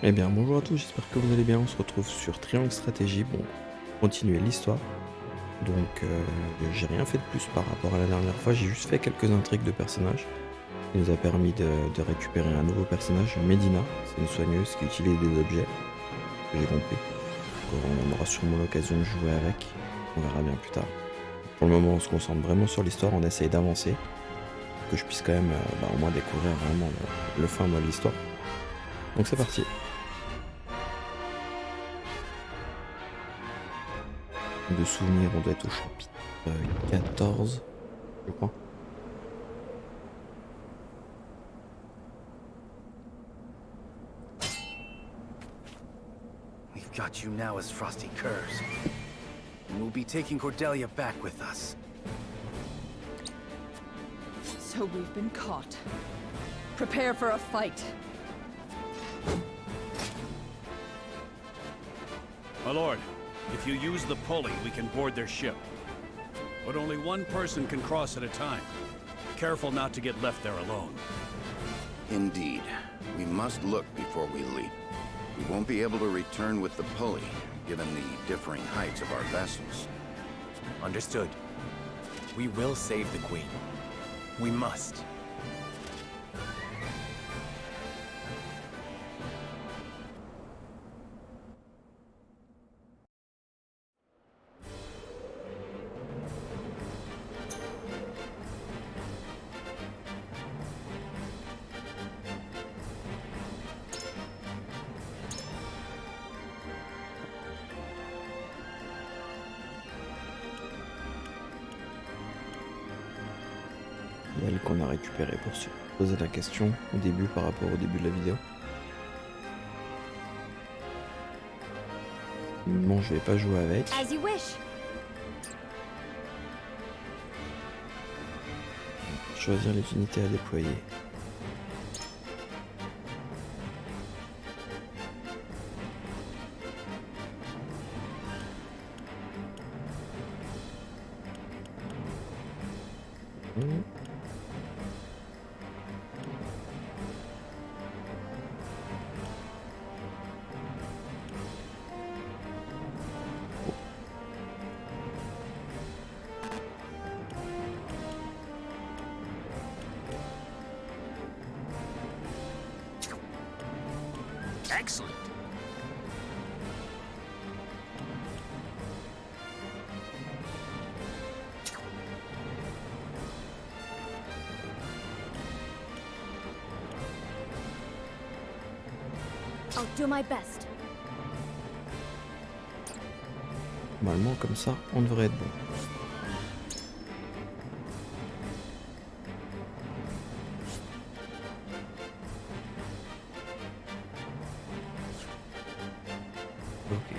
Eh bien, bonjour à tous, j'espère que vous allez bien. On se retrouve sur Triangle Stratégie. Bon, continuer l'histoire. Donc, j'ai rien fait de plus par rapport à la dernière fois. J'ai juste fait quelques intrigues de personnages. Ça nous a permis de récupérer un nouveau personnage, Medina. C'est une soigneuse qui utilise des objets, que j'ai compris. Donc, on aura sûrement l'occasion de jouer avec. On verra bien plus tard. Pour le moment, on se concentre vraiment sur l'histoire. On essaye d'avancer. Que je puisse quand même au moins découvrir vraiment le fin mot de l'histoire. Donc, c'est parti. De souvenirs, on doit être au chapitre 14, je crois. We've got you now as Frosty Curse. And we'll be taking Cordelia back with us. So we've been caught. Prepare for a fight. My lord, if you use the pulley, we can board their ship. But only one person can cross at a time. Careful not to get left there alone. Indeed. We must look before we leap. We won't be able to return with the pulley, given the differing heights of our vessels. Understood. We will save the Queen. We must. Elle qu'on a récupéré pour se poser la question au début par rapport au début de la vidéo. Bon, je vais pas jouer avec. As you wish. Choisir les unités à déployer. Excellent. I'll do my best. Normalement, comme ça, on devrait être bon. Ok.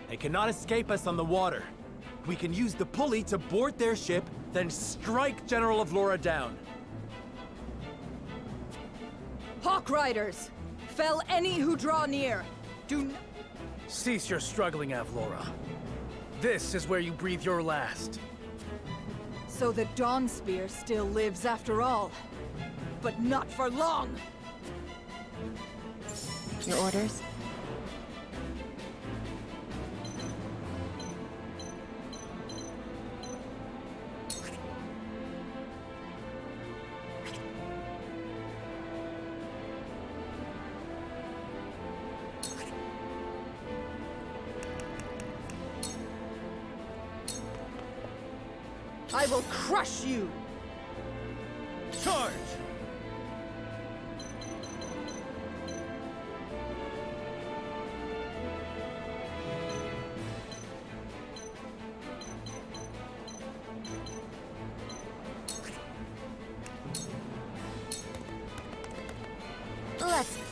They cannot escape us on the water. We can use the pulley to board their ship, then strike General of Laura down. Hawk Riders! Fell any who draw near. Do not... Cease your struggling, Avlora. This is where you breathe your last. So the Dawn Spear still lives after all. But not for long! Your orders? I will crush you! Charge!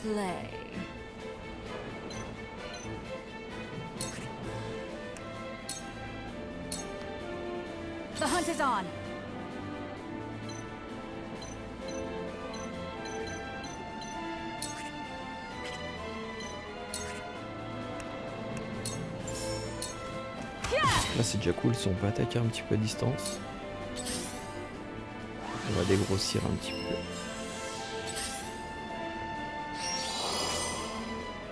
play. The hunt is on. Là c'est déjà cool si on peut attaquer un petit peu à distance. On va dégrossir un petit peu.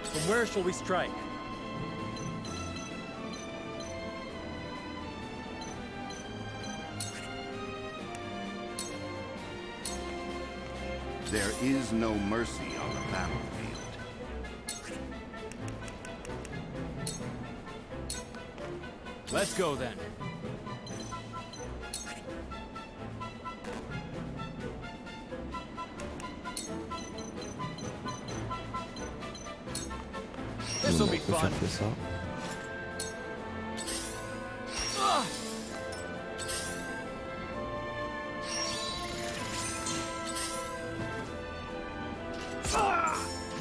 From where shall we strike? There is no mercy on the battlefield. Let's go then. This'll On be peut fun. faire que ça.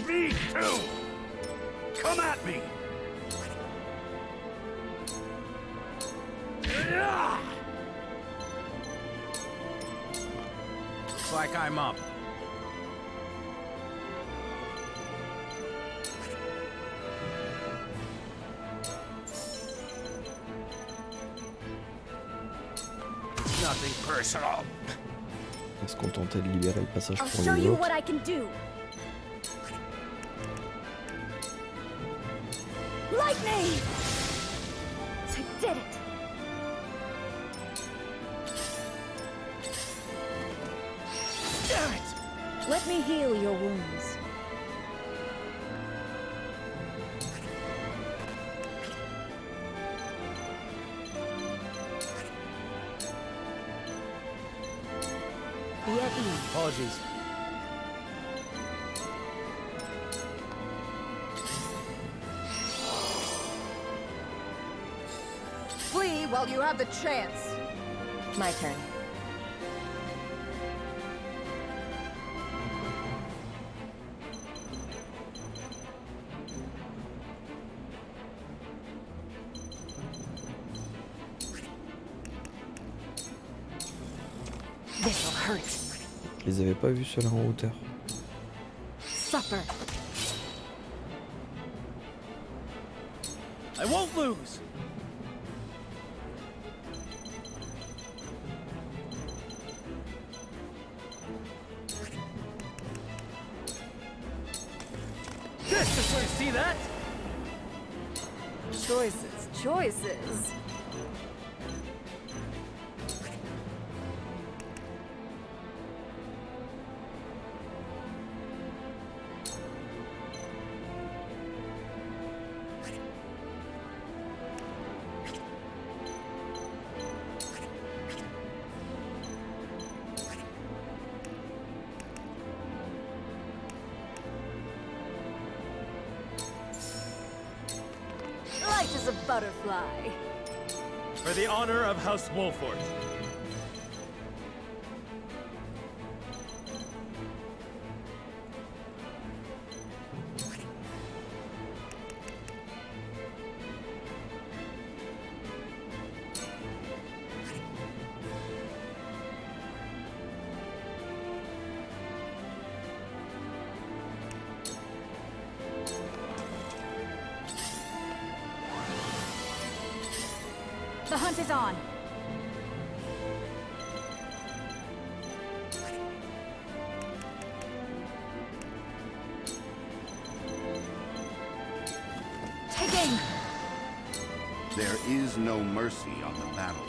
Me too! Come at me! Looks like I'm up. Nothing personal. On va se contenter de libérer le passage I'll pour show les you autres. what I can do. Lightning! I did it! Damn it! Let me heal your wounds. Be at ease. Apologies. Flee while you have the chance. My turn. This'll hurt. Je les avais pas vus ceux-là en hauteur. Supper. I won't lose. This is where you see that? Choices, choices. Light as a butterfly. For the honor of House Wolford. The hunt is on. Take aim. There is no mercy on the battlefield.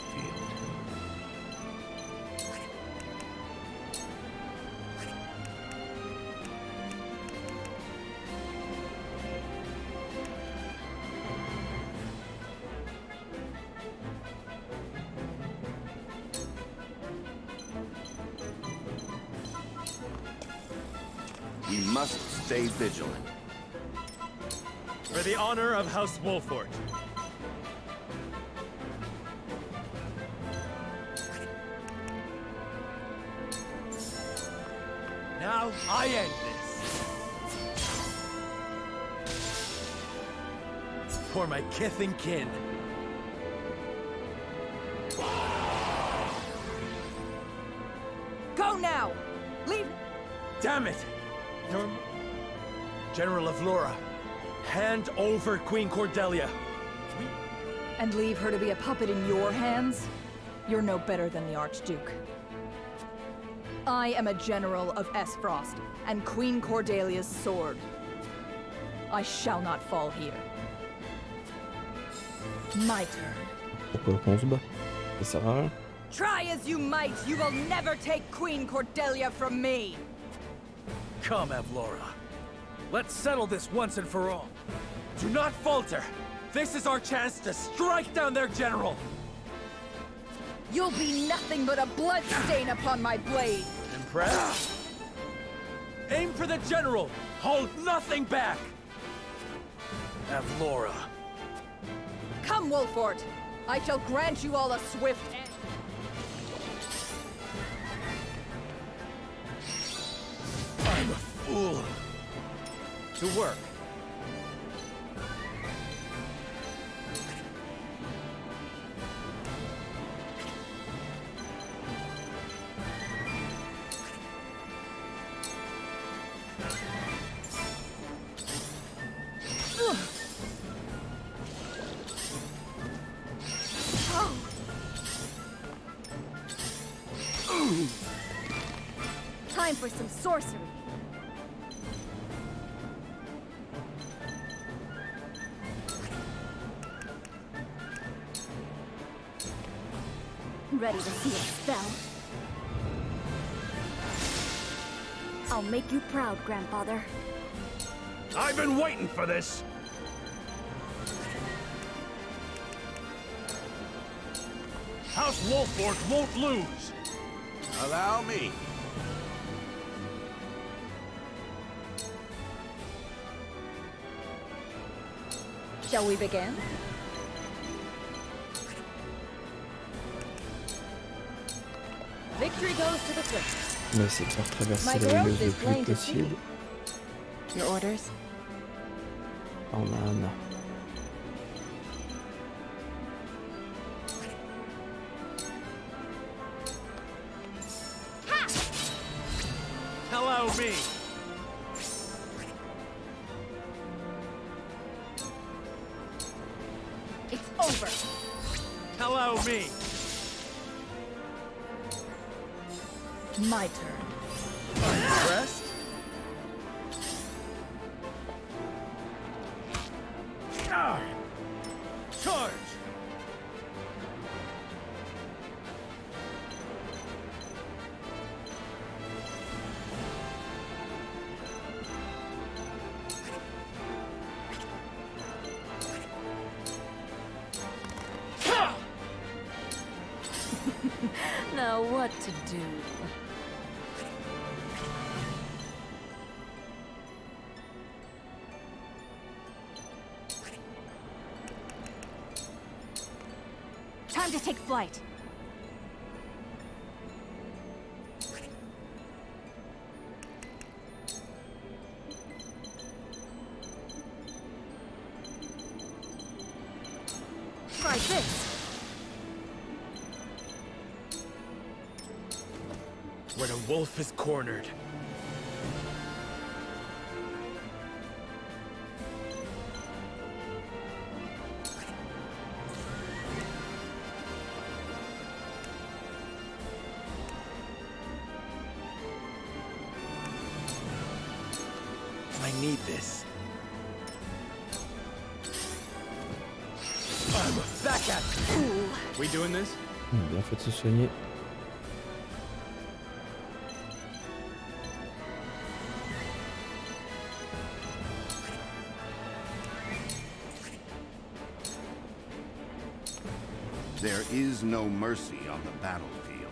We must stay vigilant. For the honor of House Wolford. Now I end this. For my kith and kin. Go now! Leave... Damn it! General of Laura, hand over Queen Cordelia. And leave her to be a puppet in your hands? You're no better than the Archduke. I am a general of S. Frost, and Queen Cordelia's sword. I shall not fall here. My turn. Pourquoi qu'on se bat? Ça sert à rien. Try as you might, you will never take Queen Cordelia from me! Come, Avlora. Let's settle this once and for all. Do not falter! This is our chance to strike down their general! You'll be nothing but a bloodstain upon my blade! Impressed? Aim for the general! Hold nothing back! Avlora. Come, Wolfort! I shall grant you all a swift end. I'm a fool. To work. Time for some sorcery. Ready to see a spell? I'll make you proud, Grandfather. I've been waiting for this! House Wolfort won't lose! Allow me. Shall we begin? Victory goes to the swift. On va essayer de faire traverser My la growth veilleuse le is plus plain to see. possible. Your orders? Ah, on a Anna. Allow me! It's over! Allow me! My turn. Impressed? Charge! Now what to do? Time to take flight. Try this. When a wolf is cornered. I need this. I'm back at you. We doing this? Bien fait de se soigner. There is no mercy on the battlefield.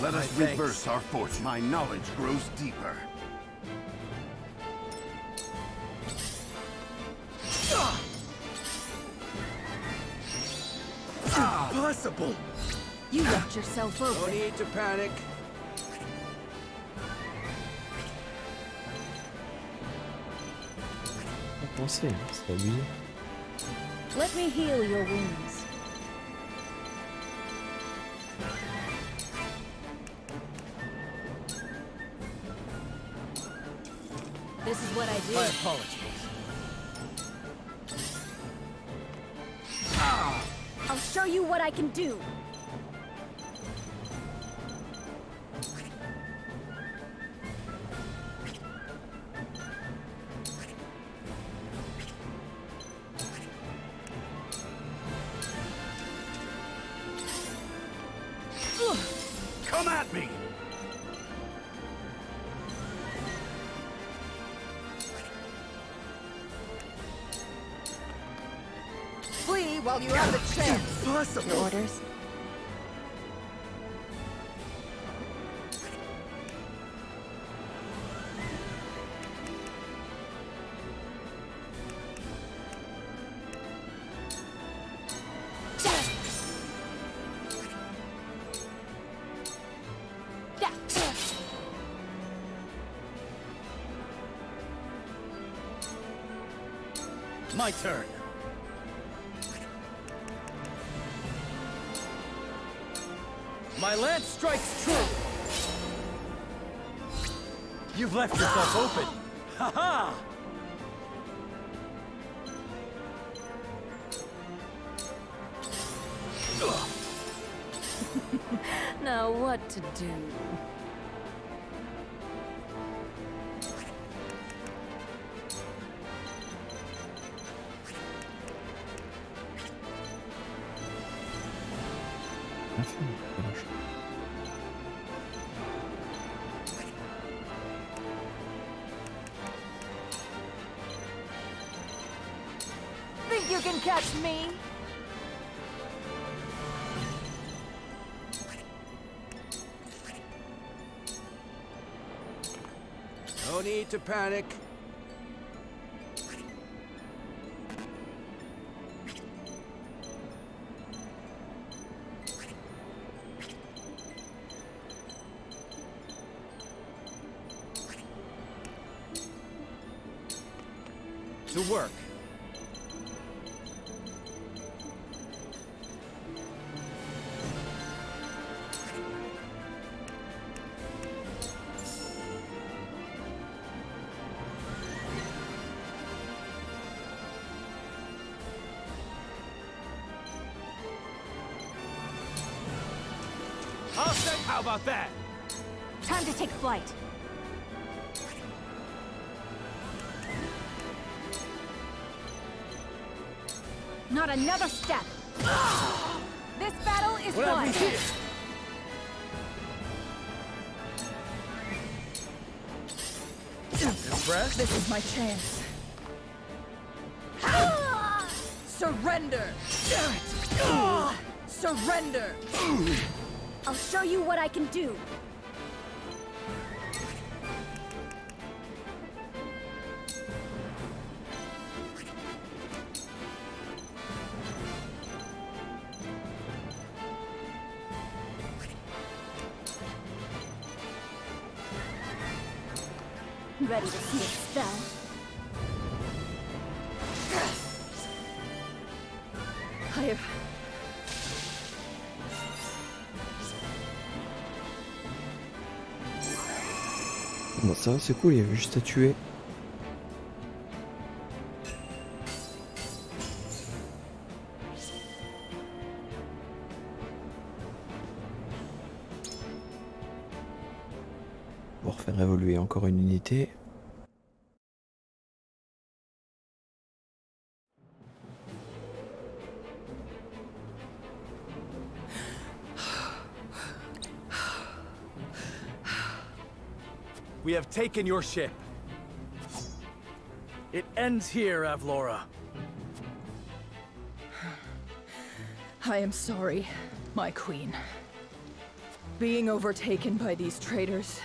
Let us thanks. reverse our fortune. My knowledge grows deeper. Impossible! You left yourself No open. need to panic. Pas pensé, hein, c'est abusé. Let me heal your wounds. This is what I do. My apologies. I'll show you what I can do. Come at me! Flee while you have the chance. Impossible! Your orders? My turn. My lance strikes true. You've left yourself open. Ha ha! Now what to do? Enfin, dommage. Think you can catch me? No need to panic. To work. I'll say, how about that? Time to take flight. Not another step. This battle is What have won. we here? Impressed? This is my chance. Surrender! Surrender! I'll show you what I can do. Ready to see a spell? I have... Bon, ça c'est cool, il y avait juste à tuer. Pour faire évoluer encore une unité. We have taken your ship. It ends here, Avlora. I am sorry, my queen. Being overtaken by these traitors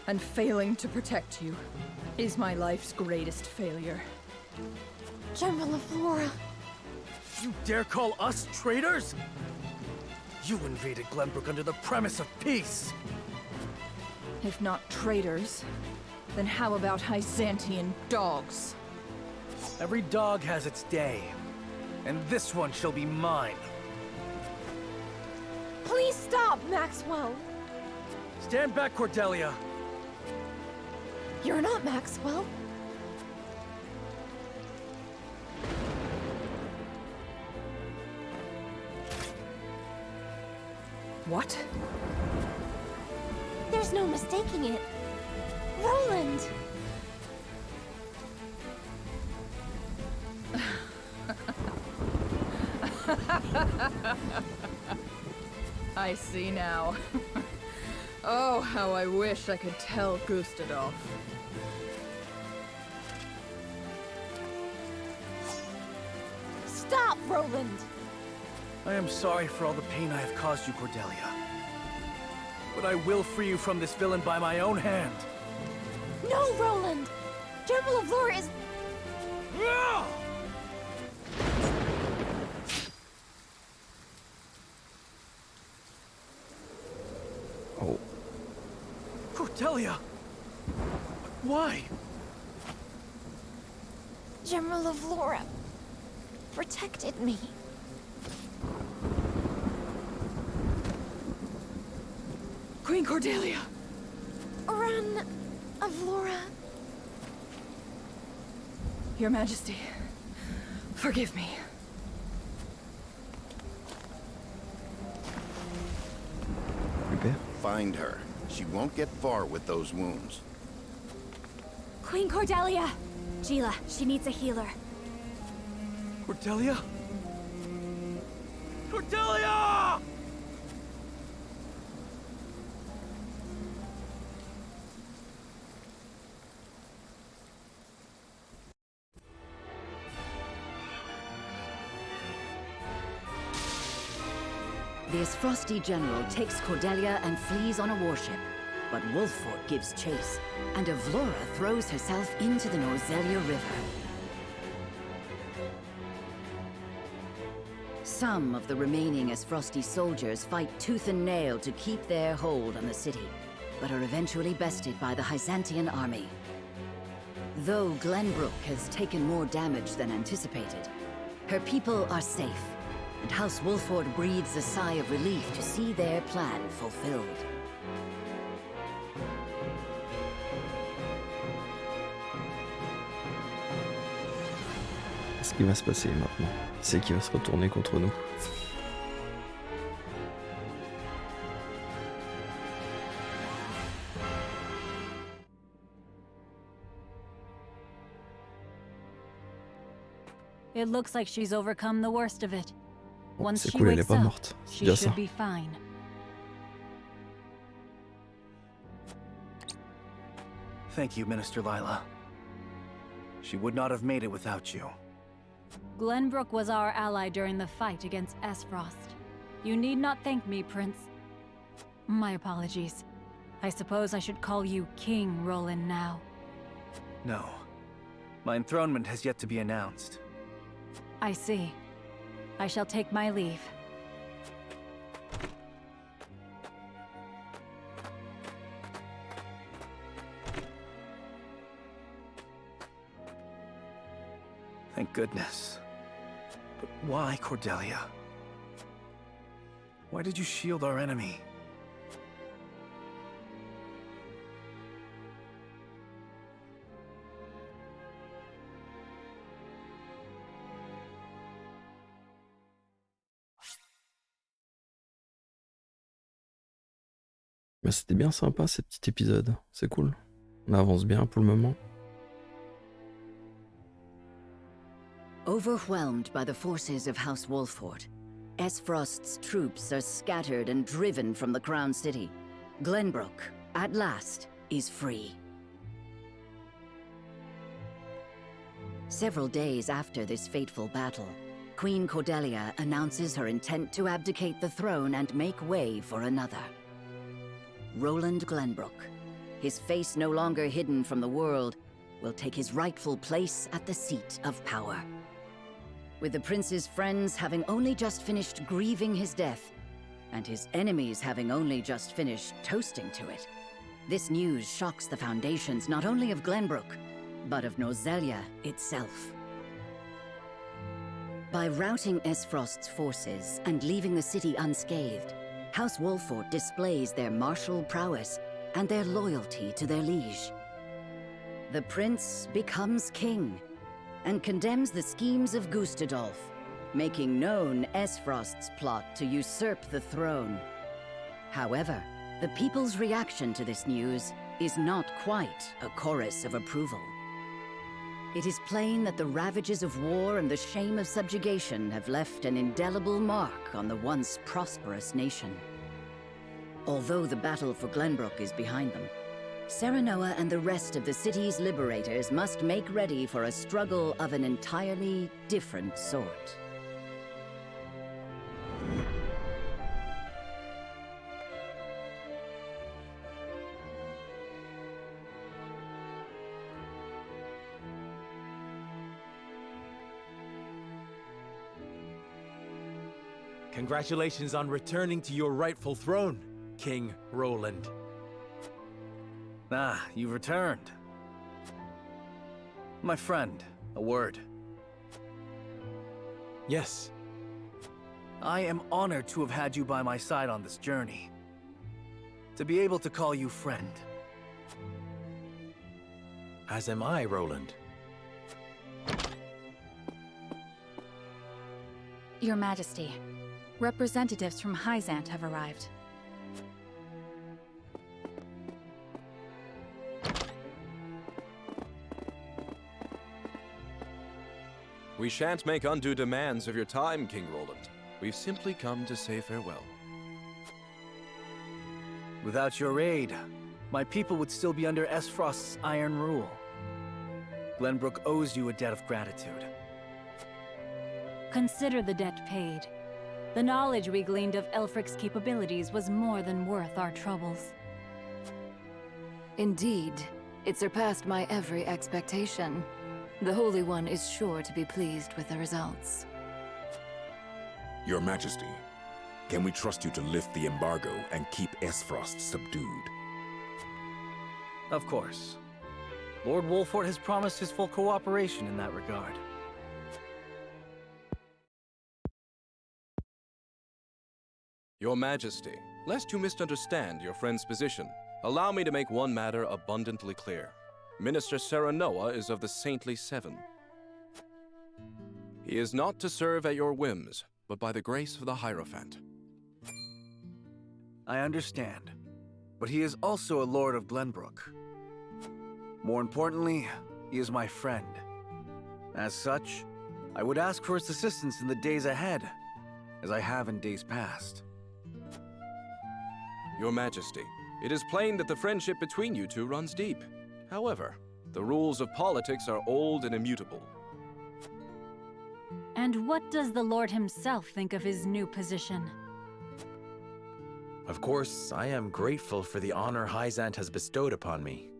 and failing to protect you is my life's greatest failure. General Avlora. You dare call us traitors? You invaded Glenbrook under the premise of peace! If not traitors, then how about Hyzantian dogs? Every dog has its day, and this one shall be mine. Please stop, Maxwell! Stand back, Cordelia! You're not Maxwell. What? There's no mistaking it. Roland! I see now. Oh, how I wish I could tell Gustadolf. Stop, Roland! I am sorry for all the pain I have caused you, Cordelia. But I will free you from this villain by my own hand. No, Roland! General of Lore is... Ah! Oh, Cordelia! Why? General of Lore protected me. Queen Cordelia! Run of Laura. Your Majesty, forgive me. Hubert. Find her. She won't get far with those wounds. Queen Cordelia! Gila, she needs a healer. Cordelia? Cordelia! This frosty general takes Cordelia and flees on a warship, but Wolffort gives chase, and Avlora throws herself into the Norzelia River. Some of the remaining Frosty soldiers fight tooth and nail to keep their hold on the city, but are eventually bested by the Hyzantian army. Though Glenbrook has taken more damage than anticipated, her people are safe, and House Wolffort breathes a sigh of relief to see their plan fulfilled. Qu'est-ce qui va se passer maintenant? Qui c'est qui va se retourner contre nous? It looks like she's overcome the worst of it. Bon, Once c'est she cool, elle est wakes pas up, morte. C'est she déjà ça. should be fine. Thank you, Minister Lila. She would not have made it without you. Glenbrook was our ally during the fight against Frost. You need not thank me, Prince. My apologies. I suppose I should call you King Roland now. No. My enthronement has yet to be announced. I see. I shall take my leave. Thank goodness. But why, Cordelia? Why did you shield our enemy? Mais c'était bien sympa ce petit épisode, c'est cool. On avance bien pour le moment. Overwhelmed by the forces of House Wolffort, Frost's troops are scattered and driven from the Crown City. Glenbrook, at last, is free. Several days after this fateful battle, Queen Cordelia announces her intent to abdicate the throne and make way for another. Roland Glenbrook, his face no longer hidden from the world, will take his rightful place at the seat of power. With the prince's friends having only just finished grieving his death, and his enemies having only just finished toasting to it. This news shocks the foundations not only of Glenbrook, but of Norzelia itself. By routing Esfrost's forces and leaving the city unscathed, House Wolfort displays their martial prowess and their loyalty to their liege. The prince becomes king and condemns the schemes of Gustadolf, making known Esfrost's plot to usurp the throne. However, the people's reaction to this news is not quite a chorus of approval. It is plain that the ravages of war and the shame of subjugation have left an indelible mark on the once prosperous nation. Although the battle for Glenbrook is behind them, Serenoa and the rest of the city's liberators must make ready for a struggle of an entirely different sort. Congratulations on returning to your rightful throne, King Roland. Ah, you've returned. My friend, a word. Yes. I am honored to have had you by my side on this journey. To be able to call you friend. As am I, Roland. Your Majesty, representatives from Hyzant have arrived. We shan't make undue demands of your time, King Roland. We've simply come to say farewell. Without your aid, my people would still be under Esfrost's iron rule. Glenbrook owes you a debt of gratitude. Consider the debt paid. The knowledge we gleaned of Elfric's capabilities was more than worth our troubles. Indeed, it surpassed my every expectation. The Holy One is sure to be pleased with the results. Your Majesty, can we trust you to lift the embargo and keep Esfrost subdued? Of course. Lord Wolfort has promised his full cooperation in that regard. Your Majesty, lest you misunderstand your friend's position, allow me to make one matter abundantly clear. Minister Serenoa is of the Saintly Seven. He is not to serve at your whims, but by the grace of the Hierophant. I understand, but he is also a Lord of Glenbrook. More importantly, he is my friend. As such, I would ask for his assistance in the days ahead, as I have in days past. Your Majesty, it is plain that the friendship between you two runs deep. However, the rules of politics are old and immutable. And what does the Lord himself think of his new position? Of course, I am grateful for the honor Hyzant has bestowed upon me.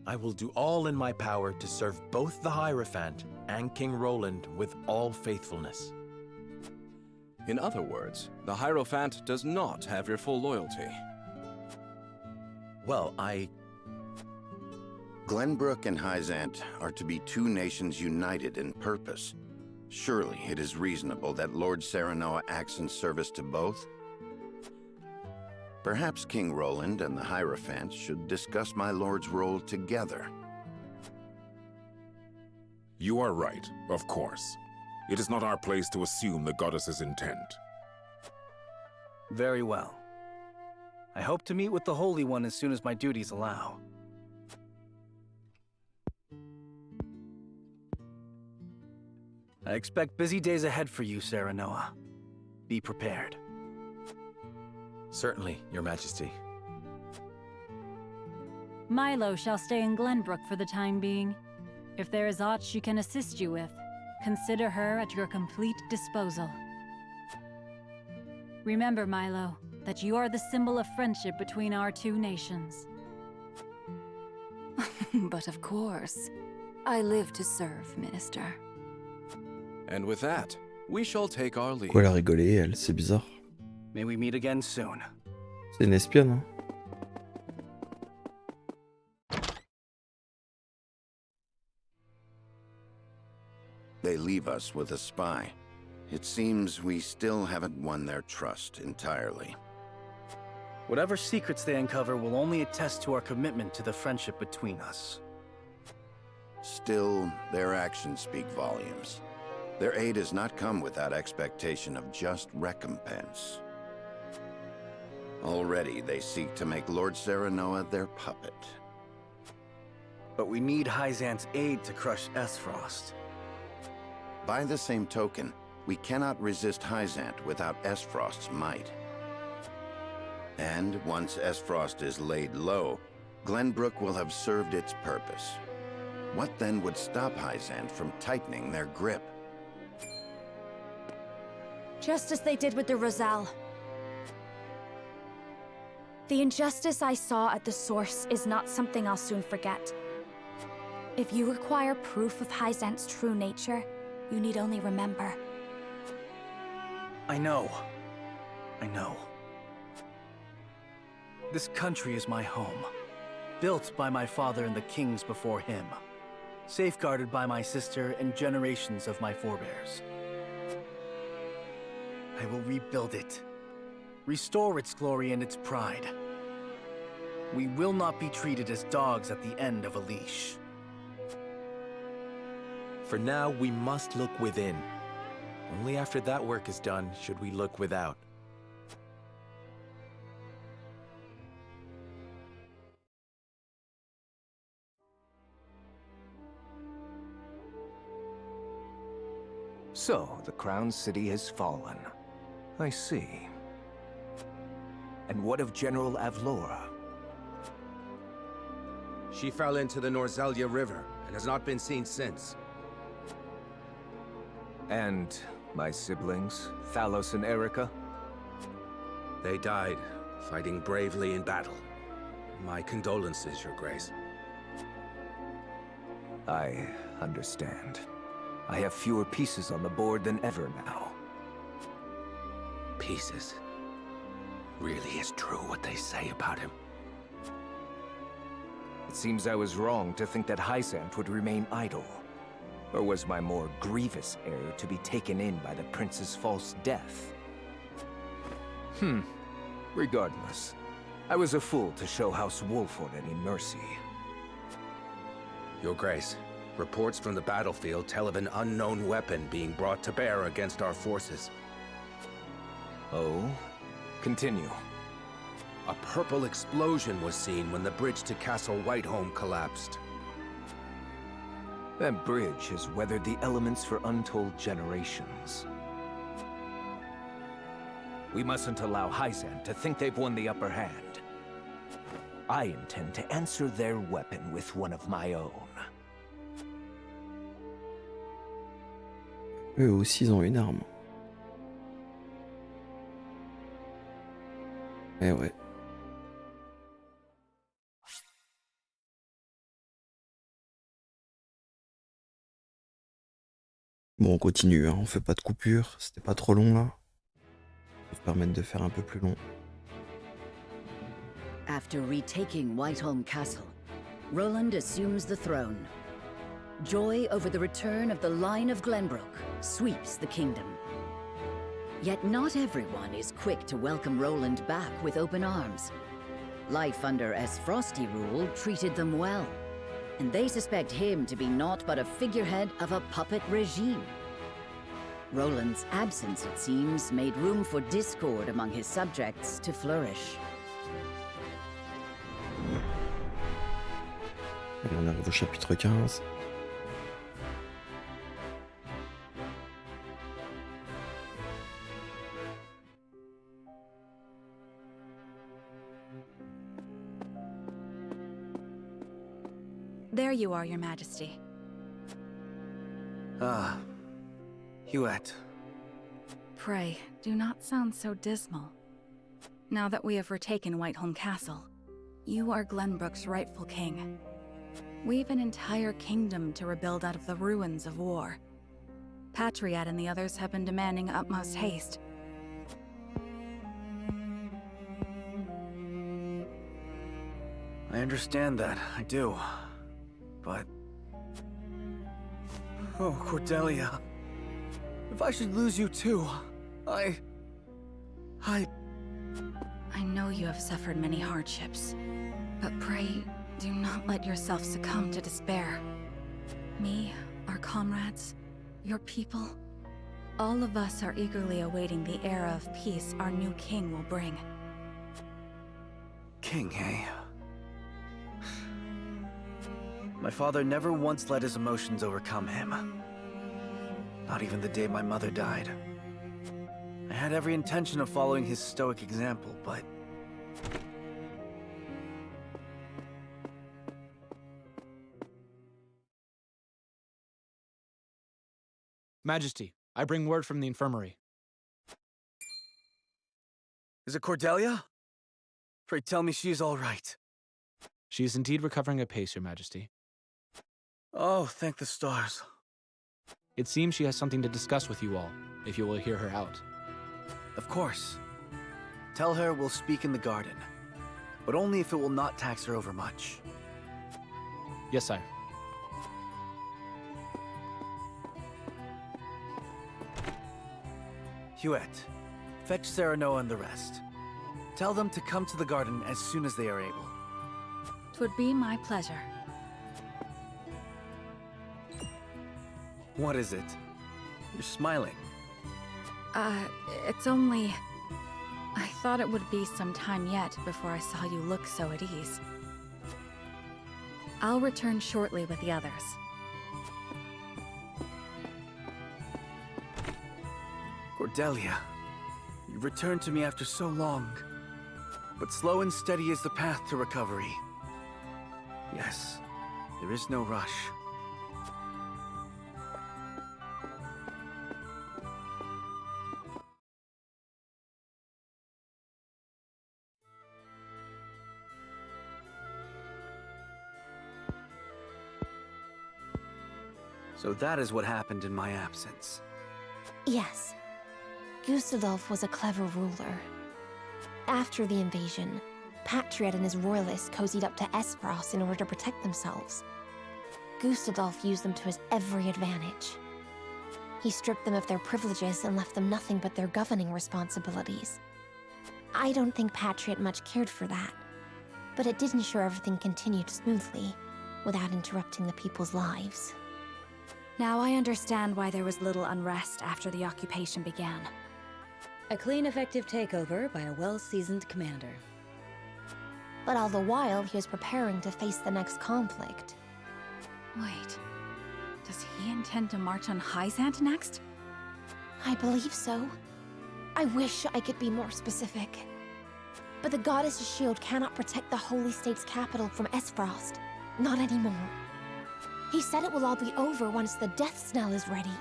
I will do all in my power to serve both the Hierophant and King Roland with all faithfulness. In other words, the Hierophant does not have your full loyalty. Well, Glenbrook and Hyzant are to be two nations united in purpose. Surely it is reasonable that Lord Serenoa acts in service to both? Perhaps King Roland and the Hierophant should discuss my lord's role together. You are right, of course. It is not our place to assume the goddess's intent. Very well. I hope to meet with the Holy One as soon as my duties allow. I expect busy days ahead for you, Serenoa. Be prepared. Certainly, Your Majesty. Milo shall stay in Glenbrook for the time being. If there is aught she can assist you with, consider her at your complete disposal. Remember, Milo, that you are the symbol of friendship between our two nations. But of course, I live to serve, Minister. And with that, we shall take our leave. Pourquoi elle a rigolé, elle? C'est bizarre. May we meet again soon. C'est une espionne, hein. They leave us with a spy. It seems we still haven't won their trust entirely. Whatever secrets they uncover will only attest to our commitment to the friendship between us. Still, their actions speak volumes. Their aid has not come without expectation of just recompense. Already, they seek to make Lord Serenoa their puppet. But we need Hyzant's aid to crush Esfrost. By the same token, we cannot resist Hyzant without Esfrost's might. And once Esfrost is laid low, Glenbrook will have served its purpose. What then would stop Hyzant from tightening their grip? Just as they did with the Rosal. The injustice I saw at the source is not something I'll soon forget. If you require proof of Hyzant's true nature, you need only remember. I know. This country is my home. Built by my father and the kings before him. Safeguarded by my sister and generations of my forebears. I will rebuild it. Restore its glory and its pride. We will not be treated as dogs at the end of a leash. For now, we must look within. Only after that work is done should we look without. So, the Crown City has fallen. I see. And what of General Avlora? She fell into the Norzelia River and has not been seen since. And my siblings, Thalos and Erica? They died, fighting bravely in battle. My condolences, Your Grace. I understand. I have fewer pieces on the board than ever now. Pieces? Really is true what they say about him? It seems I was wrong to think that Hyzant would remain idle. Or was my more grievous error to be taken in by the prince's false death? Regardless, I was a fool to show House Wolford any mercy. Your Grace, reports from the battlefield tell of an unknown weapon being brought to bear against our forces. Oh? Continue. A purple explosion was seen when the bridge to Castle Whiteholm collapsed. That bridge has weathered the elements for untold generations. We mustn't allow Hyzant to think they've won the upper hand. I intend to answer their weapon with one of my own. Eux aussi, ils ont une arme. Eh ouais. Bon, on continue, hein. On fait pas de coupure. C'était pas trop long là. Ça va se permettre de faire un peu plus long. After retaking Whiteholm Castle, Roland assumes the throne. Joy over the return of the line of Glenbrook sweeps the kingdom. Yet not everyone is quick to welcome Roland back with open arms. Life under Esfrosty rule treated them well, and they suspect him to be naught but a figurehead of a puppet regime. Roland's absence, it seems, made room for discord among his subjects to flourish. Et on arrive au chapitre 15. There you are, Your Majesty. Ah, Huette. Pray, do not sound so dismal. Now that we have retaken Whiteholm Castle, you are Glenbrook's rightful king. We've an entire kingdom to rebuild out of the ruins of war. Patriot and the others have been demanding utmost haste. I understand that, I do. But... oh, Cordelia. If I should lose you too, I know you have suffered many hardships, but pray, do not let yourself succumb to despair. Me, our comrades, your people, all of us are eagerly awaiting the era of peace our new king will bring. King, eh? My father never once let his emotions overcome him. Not even the day my mother died. I had every intention of following his stoic example, but... Majesty, I bring word from the infirmary. Is it Cordelia? Pray tell me she is all right. She is indeed recovering apace, Your Majesty. Oh, thank the stars. It seems she has something to discuss with you all, if you will hear her out. Of course. Tell her we'll speak in the garden, but only if it will not tax her overmuch. Yes, sire. Huette, fetch Serenoa and the rest. Tell them to come to the garden as soon as they are able. 'Twould be my pleasure. What is it? You're smiling. It's only... I thought it would be some time yet before I saw you look so at ease. I'll return shortly with the others. Cordelia, you returned to me after so long. But slow and steady is the path to recovery. Yes, there is no rush. So that is what happened in my absence. Yes. Gustadolf was a clever ruler. After the invasion, Patriot and his royalists cozied up to Esfrost in order to protect themselves. Gustadolf used them to his every advantage. He stripped them of their privileges and left them nothing but their governing responsibilities. I don't think Patriot much cared for that, but it did ensure everything continued smoothly, without interrupting the people's lives. Now I understand why there was little unrest after the occupation began. A clean, effective takeover by a well-seasoned commander. But all the while, he was preparing to face the next conflict. Wait, does he intend to march on Hyzant next? I believe so. I wish I could be more specific. But the Goddess's shield cannot protect the Holy State's capital from Esfrost. Not anymore. He said it will all be over once the death knell is ready.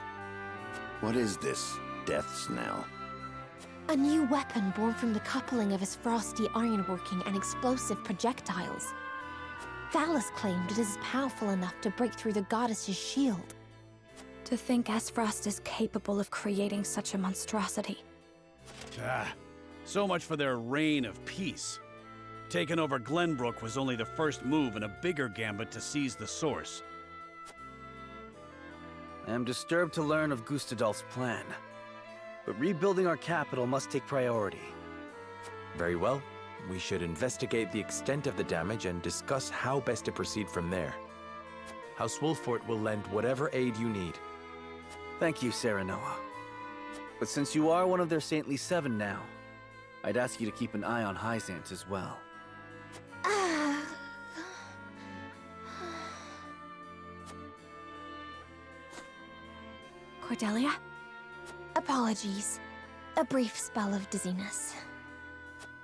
What is this death knell? A new weapon born from the coupling of his frosty ironworking and explosive projectiles. Thalas claimed it is powerful enough to break through the Goddess's shield. To think Esfrost is capable of creating such a monstrosity. So much for their reign of peace. Taking over Glenbrook was only the first move in a bigger gambit to seize the source. I am disturbed to learn of Gustadolf's plan. But rebuilding our capital must take priority. Very well. We should investigate the extent of the damage and discuss how best to proceed from there. House Wolfort will lend whatever aid you need. Thank you, Serenoa. But since you are one of their saintly 7 now, I'd ask you to keep an eye on Hyzant as well. Cordelia? Apologies. A brief spell of dizziness.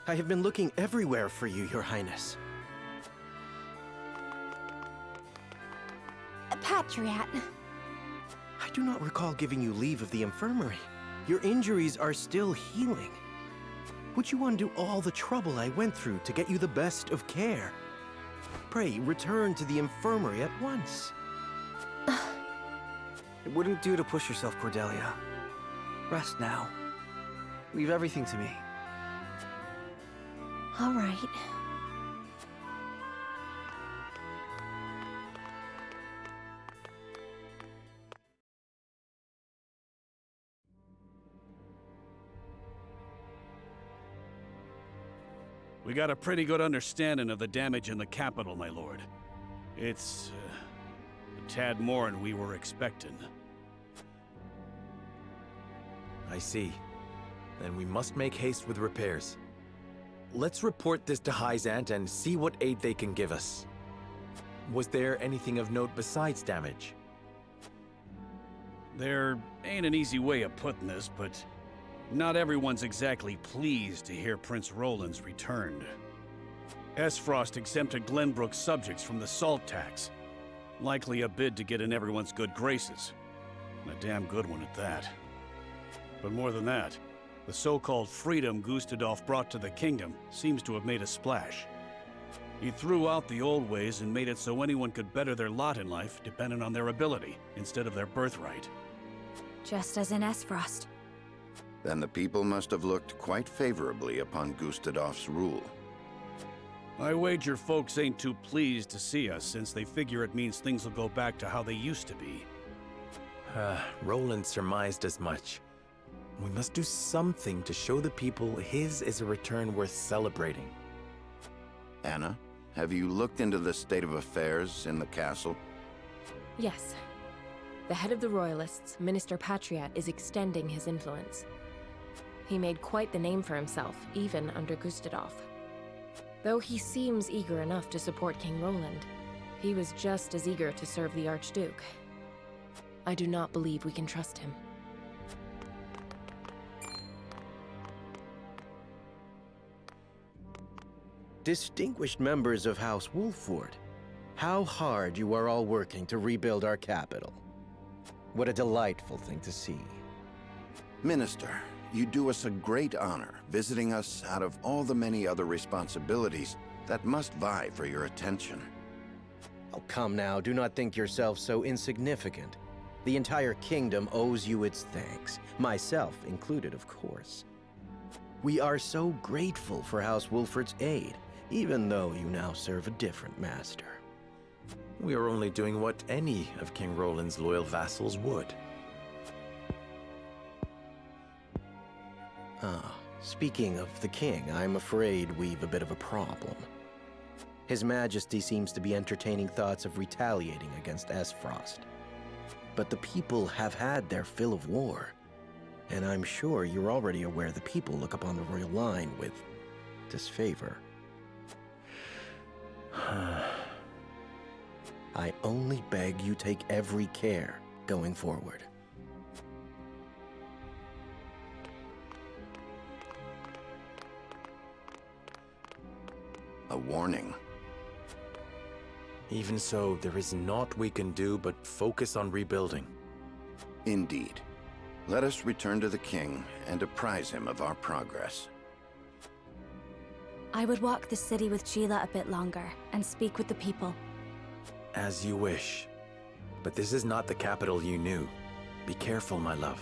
I have been looking everywhere for you, Your Highness. Patriot. I do not recall giving you leave of the infirmary. Your injuries are still healing. Would you undo all the trouble I went through to get you the best of care? Pray, return to the infirmary at once. It wouldn't do to push yourself, Cordelia. Rest now. Leave everything to me. All right. We got a pretty good understanding of the damage in the capital, my lord. It's a tad more than we were expecting. I see. Then we must make haste with repairs. Let's report this to Hyzant and see what aid they can give us. Was there anything of note besides damage? There ain't an easy way of putting this, but not everyone's exactly pleased to hear Prince Roland's returned. Esfrost exempted Glenbrook's subjects from the salt tax. Likely a bid to get in everyone's good graces. And a damn good one at that. But more than that, the so-called freedom Gustadolf brought to the kingdom seems to have made a splash. He threw out the old ways and made it so anyone could better their lot in life depending on their ability, instead of their birthright. Just as in Esfrost. Then the people must have looked quite favorably upon Gustadolf's rule. I wager folks ain't too pleased to see us, since they figure it means things will go back to how they used to be. Roland surmised as much. We must do something to show the people his is a return worth celebrating. Anna, have you looked into the state of affairs in the castle? Yes. The head of the Royalists, Minister Patriot, is extending his influence. He made quite the name for himself, even under Gustadolf. Though he seems eager enough to support King Roland, he was just as eager to serve the Archduke. I do not believe we can trust him. Distinguished members of House Wolford, how hard you are all working to rebuild our capital. What a delightful thing to see. Minister, you do us a great honor visiting us out of all the many other responsibilities that must vie for your attention. Oh, come now, do not think yourself so insignificant. The entire kingdom owes you its thanks, myself included, of course. We are so grateful for House Wolford's aid, even though you now serve a different master. We are only doing what any of King Roland's loyal vassals would. Speaking of the king, I'm afraid we've a bit of a problem. His Majesty seems to be entertaining thoughts of retaliating against Esfrost. But the people have had their fill of war, and I'm sure you're already aware the people look upon the royal line with disfavor. I only beg you take every care going forward. A warning. Even so, there is naught we can do but focus on rebuilding. Indeed. Let us return to the king and apprise him of our progress. I would walk the city with Sheila a bit longer and speak with the people. As you wish. But this is not the capital you knew. Be careful, my love.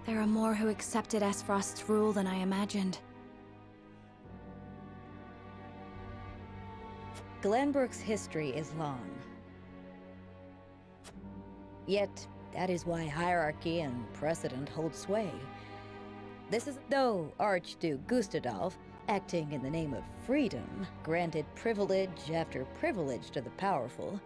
There are more who accepted Esfrost's rule than I imagined. Glenbrook's history is long. Yet, that is why hierarchy and precedent hold sway. This is though Archduke Gustadolf, acting in the name of freedom, granted privilege after privilege to the powerful.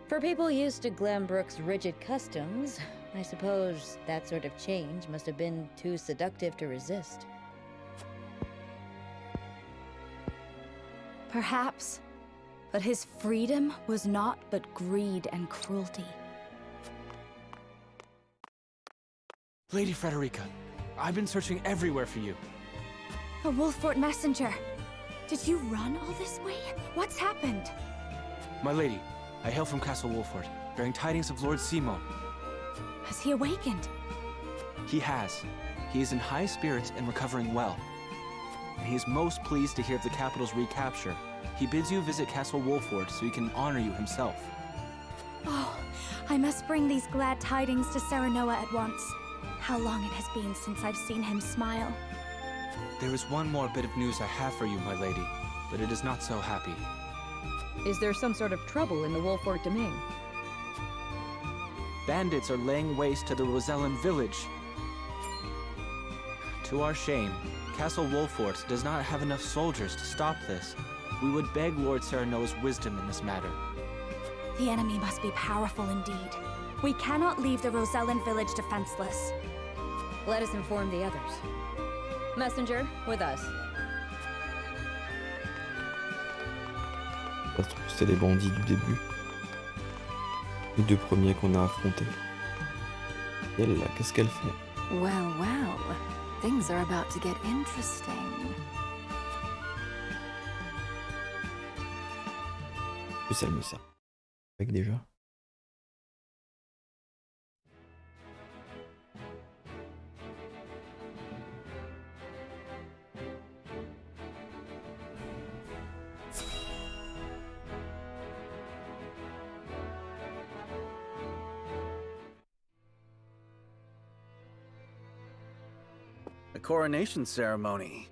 For people used to Glenbrook's rigid customs, I suppose that sort of change must have been too seductive to resist. Perhaps, but his freedom was naught but greed and cruelty. Lady Frederica, I've been searching everywhere for you. A Wolfort messenger. Did you run all this way? What's happened? My lady, I hail from Castle Wolfort, bearing tidings of Lord Simon. Has he awakened? He has. He is in high spirits and recovering well. And he is most pleased to hear of the capital's recapture. He bids you visit Castle Wolford so he can honor you himself. Oh, I must bring these glad tidings to Serenoa at once. How long it has been since I've seen him smile. There is one more bit of news I have for you, my lady, but it is not so happy. Is there some sort of trouble in the Wolford domain? Bandits are laying waste to the Rosellan village. To our shame, Castle Wolford does not have enough soldiers to stop this. We would beg Lord Serenoa's wisdom in this matter. The enemy must be powerful indeed. We cannot leave the Rosellan village defenseless. Let us inform the others. Messenger, with us. Ça se trouve, c'était les bandits du début. Les deux premiers qu'on a affrontés. Et elle, là, qu'est-ce qu'elle fait? Well, well. Things are about to get interesting. En plus, elle me sert. Avec déjà. A coronation ceremony.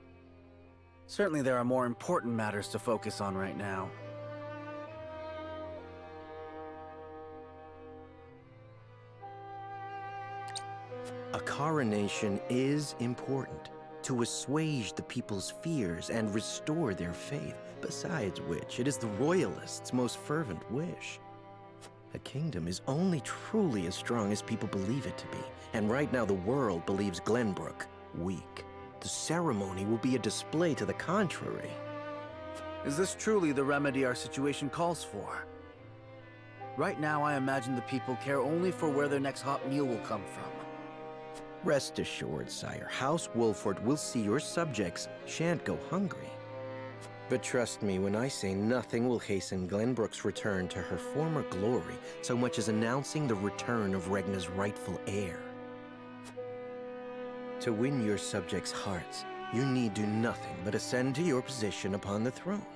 Certainly there are more important matters to focus on right now. A coronation is important to assuage the people's fears and restore their faith, besides which it is the royalists' most fervent wish. A kingdom is only truly as strong as people believe it to be, and right now the world believes Glenbrook weak. The ceremony will be a display to the contrary. Is this truly the remedy our situation calls for? Right now I imagine the people care only for where their next hot meal will come from. Rest assured, sire, House Wolford will see your subjects shan't go hungry. But trust me when I say nothing will hasten Glenbrook's return to her former glory so much as announcing the return of Regna's rightful heir. To win your subjects' hearts, you need do nothing but ascend to your position upon the throne.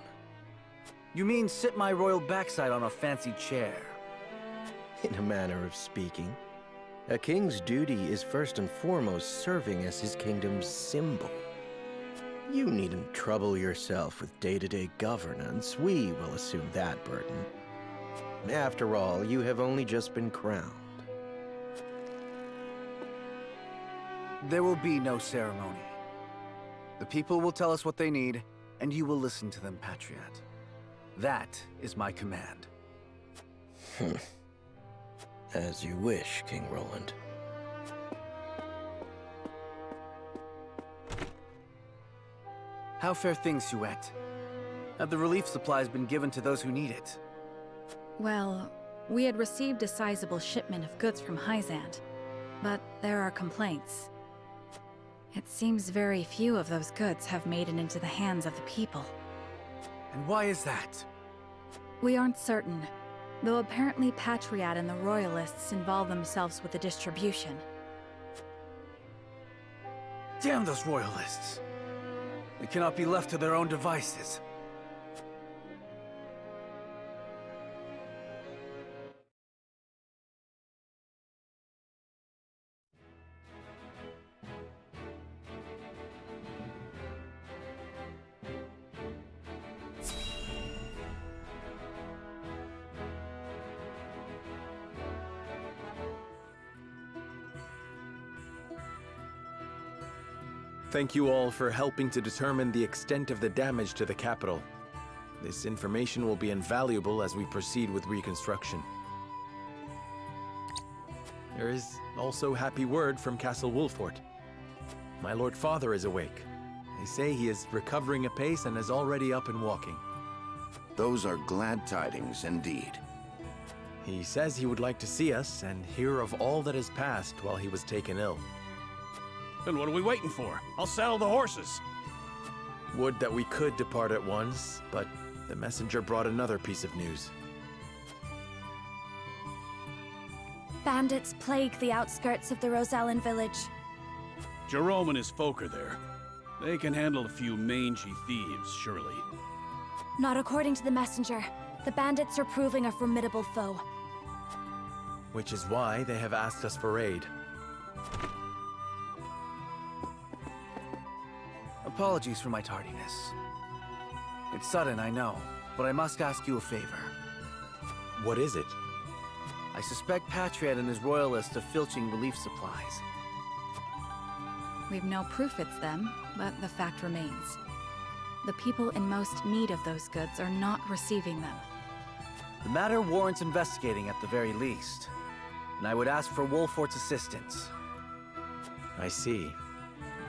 You mean sit my royal backside on a fancy chair? In a manner of speaking. A king's duty is first and foremost serving as his kingdom's symbol. You needn't trouble yourself with day-to-day governance. We will assume that burden. After all, you have only just been crowned. There will be no ceremony. The people will tell us what they need, and you will listen to them, Patriot. That is my command. As you wish, King Roland. How fare things, Suette? Have the relief supplies been given to those who need it? Well, we had received a sizable shipment of goods from Hyzant, but there are complaints. It seems very few of those goods have made it into the hands of the people. And why is that? We aren't certain, though apparently Patriot and the Royalists involve themselves with the distribution. Damn those Royalists! They cannot be left to their own devices. Thank you all for helping to determine the extent of the damage to the capital. This information will be invaluable as we proceed with reconstruction. There is also happy word from Castle Wolford. My Lord Father is awake. They say he is recovering apace and is already up and walking. Those are glad tidings indeed. He says he would like to see us and hear of all that has passed while he was taken ill. Then what are we waiting for? I'll saddle the horses. Would that we could depart at once, but the messenger brought another piece of news. Bandits plague the outskirts of the Rosellan village. Jerome and his folk are there. They can handle a few mangy thieves, surely. Not according to the messenger. The bandits are proving a formidable foe. Which is why they have asked us for aid. Apologies for my tardiness. It's sudden, I know, but I must ask you a favor. What is it? I suspect Patriot and his royalists of filching relief supplies. We've no proof it's them, but the fact remains. The people in most need of those goods are not receiving them. The matter warrants investigating at the very least, and I would ask for Wolfort's assistance. I see.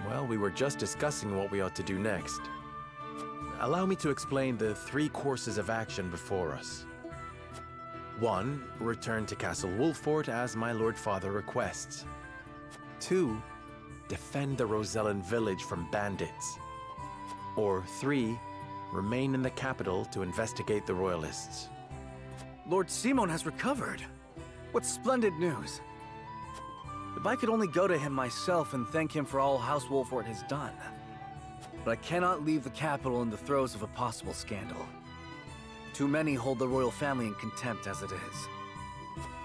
Well, we were just discussing what we ought to do next. Allow me to explain the 3 courses of action before us. 1. Return to Castle Wolfort as my Lord Father requests. 2. Defend the Rosellan village from bandits. Or 3. Remain in the capital to investigate the royalists. Lord Simon has recovered. What splendid news. If I could only go to him myself and thank him for all House Wolfort has done. But I cannot leave the capital in the throes of a possible scandal. Too many hold the royal family in contempt as it is.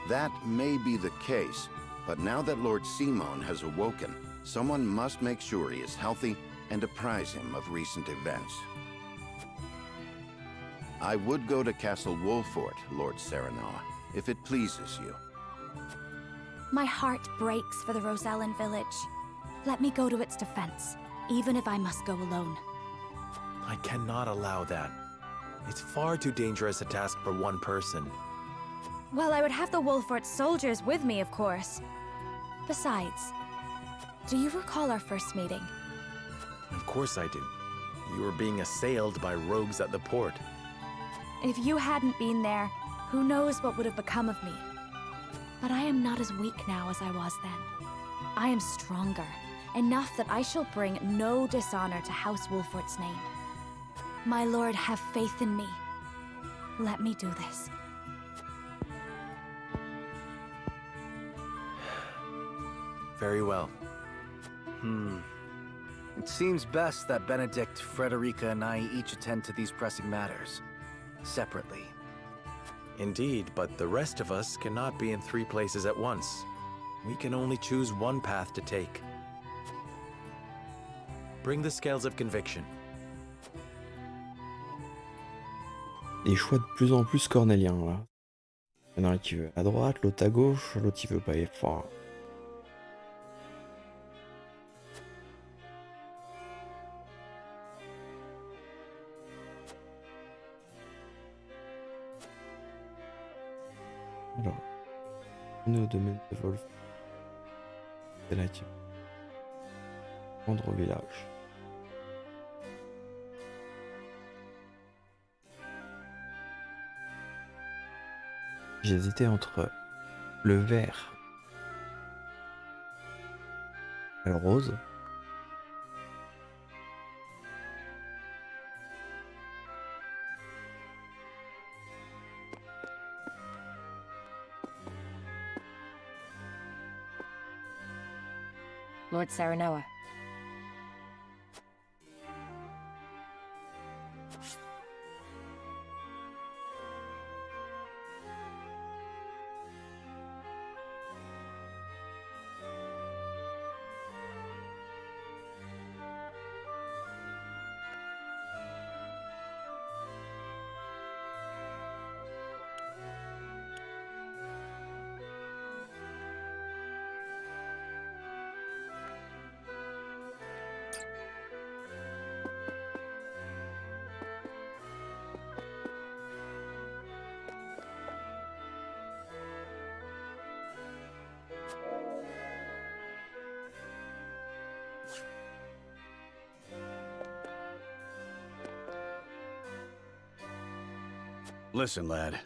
That may be the case, but now that Lord Simon has awoken, someone must make sure he is healthy and apprise him of recent events. I would go to Castle Wolfort, Lord Serenoa, if it pleases you. My heart breaks for the Rosellan village. Let me go to its defense, even if I must go alone. I cannot allow that. It's far too dangerous a task for one person. Well, I would have the Wolfort soldiers with me, of course. Besides, do you recall our first meeting? Of course I do. You were being assailed by rogues at the port. If you hadn't been there, who knows what would have become of me. But I am not as weak now as I was then. I am stronger, enough that I shall bring no dishonor to House Wolfort's name. My lord, have faith in me. Let me do this. Very well. It seems best that Benedict, Frederica, and I each attend to these pressing matters, separately. Indeed, but the rest of us cannot be in 3 places at once. We can only choose one path to take. Bring the scales of conviction. Les choix de plus en plus cornéliens là. Il y en a un qui veut à droite, l'autre à gauche, l'autre il veut pas y fort. Alors, on est au domaine de Wolf. C'est là qu'il veut rendre au village. J'hésitais entre le vert et le rose. Lord Serenoa. Listen, lad.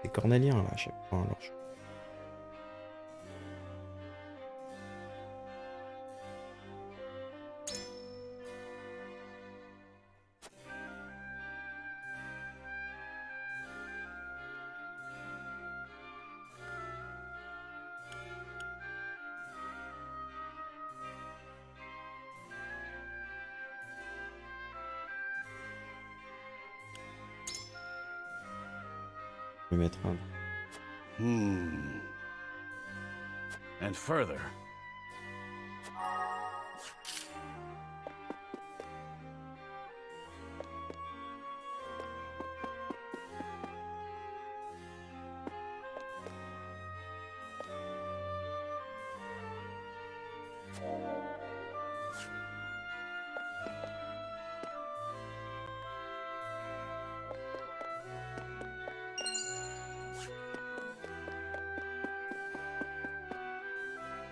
C'est cornélien là, je sais pas. Alors, Je vais mettre un. And further.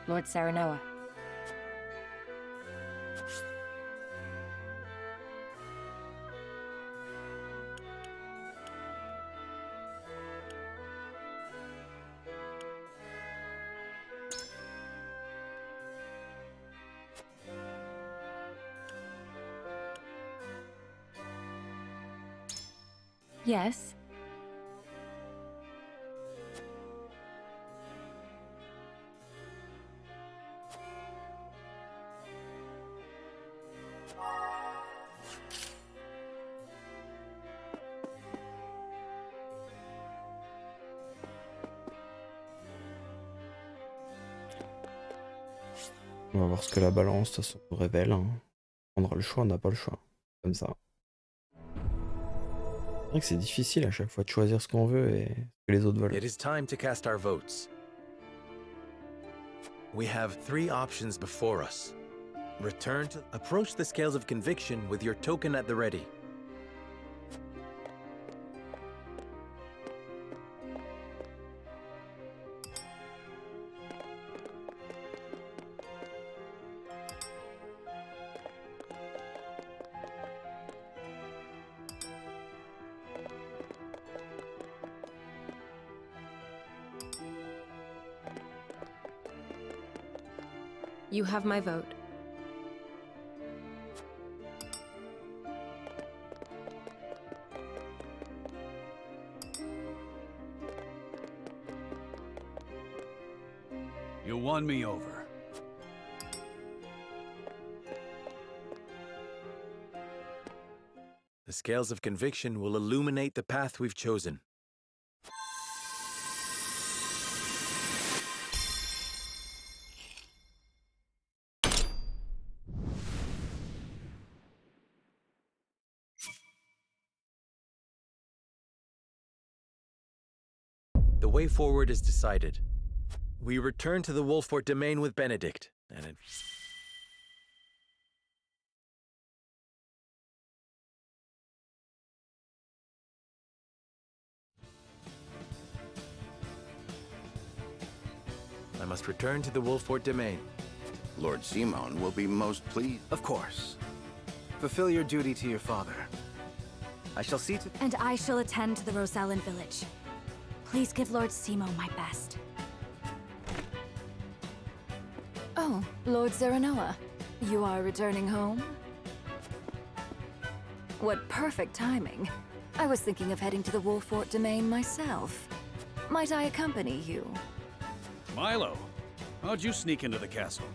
Lord Saranoa. Yes. On va voir ce que la balance, de toute façon, nous révèle. Hein. On aura le choix, on n'a pas le choix. Comme ça. C'est vrai que c'est difficile à chaque fois de choisir ce qu'on veut et ce que les autres veulent. It is time to cast our votes. We have 3 options before us. Return to... Approach the scales of conviction with your token at the ready. You have my vote. You won me over. The scales of conviction will illuminate the path we've chosen. The way forward is decided. We return to the Wolfort domain with Benedict, and it... I must return to the Wolfort domain. Lord Simon will be most pleased. Of course. Fulfill your duty to your father. I shall see to... And I shall attend to the Rosellan village. Please give Lord Simo my best. Oh, Lord Saranoa. You are returning home? What perfect timing. I was thinking of heading to the Wolfort domain myself. Might I accompany you? Milo, how'd you sneak into the castle?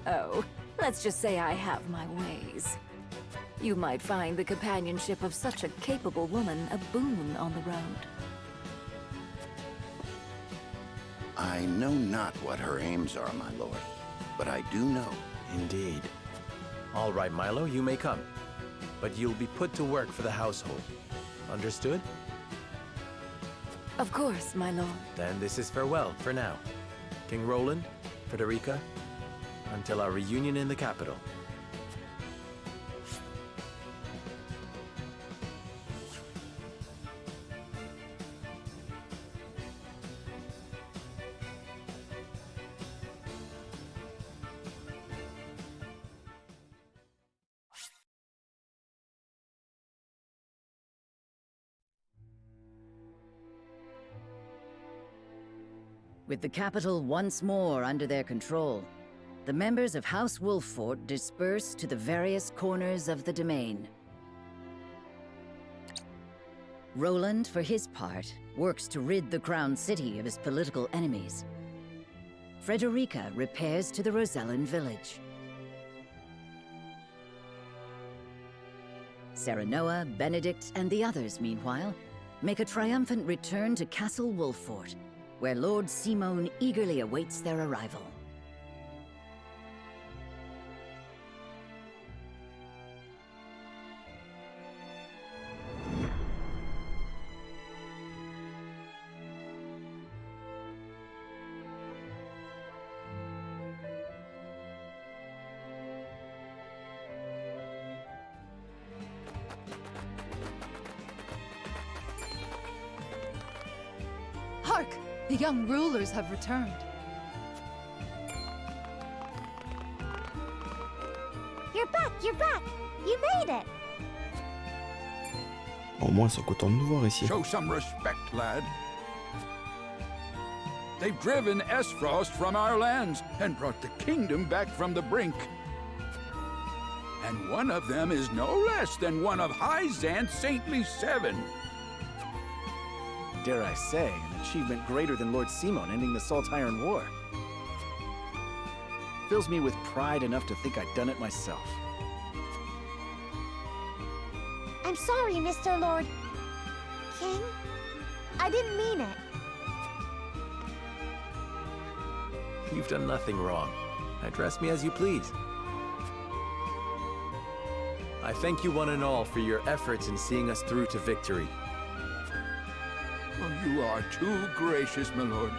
Oh, let's just say I have my ways. You might find the companionship of such a capable woman a boon on the road. I know not what her aims are, my lord, but I do know. Indeed. All right, Milo, you may come. But you'll be put to work for the household. Understood? Of course, my lord. Then this is farewell for now. King Roland, Frederica, until our reunion in the capital. With the capital once more under their control, the members of House Wolfort disperse to the various corners of the domain. Roland, for his part, works to rid the Crown City of his political enemies. Frederica repairs to the Rosellan village. Saranoa, Benedict, and the others, meanwhile, make a triumphant return to Castle Wolffort, where Lord Simon eagerly awaits their arrival. Hark! The young rulers have returned. You're back! You're back! You made it! Au moins, ils sont contents de nous voir ici. Show some respect, lad. They've driven Esfrost from our lands and brought the kingdom back from the brink. And one of them is no less than one of Hyzant's saintly 7. Dare I say, an achievement greater than Lord Simon ending the Salt-Iron War. Fills me with pride enough to think I'd done it myself. I'm sorry, Mr. Lord King. I didn't mean it. You've done nothing wrong. Address me as you please. I thank you one and all for your efforts in seeing us through to victory. Oh, you are too gracious, my lord.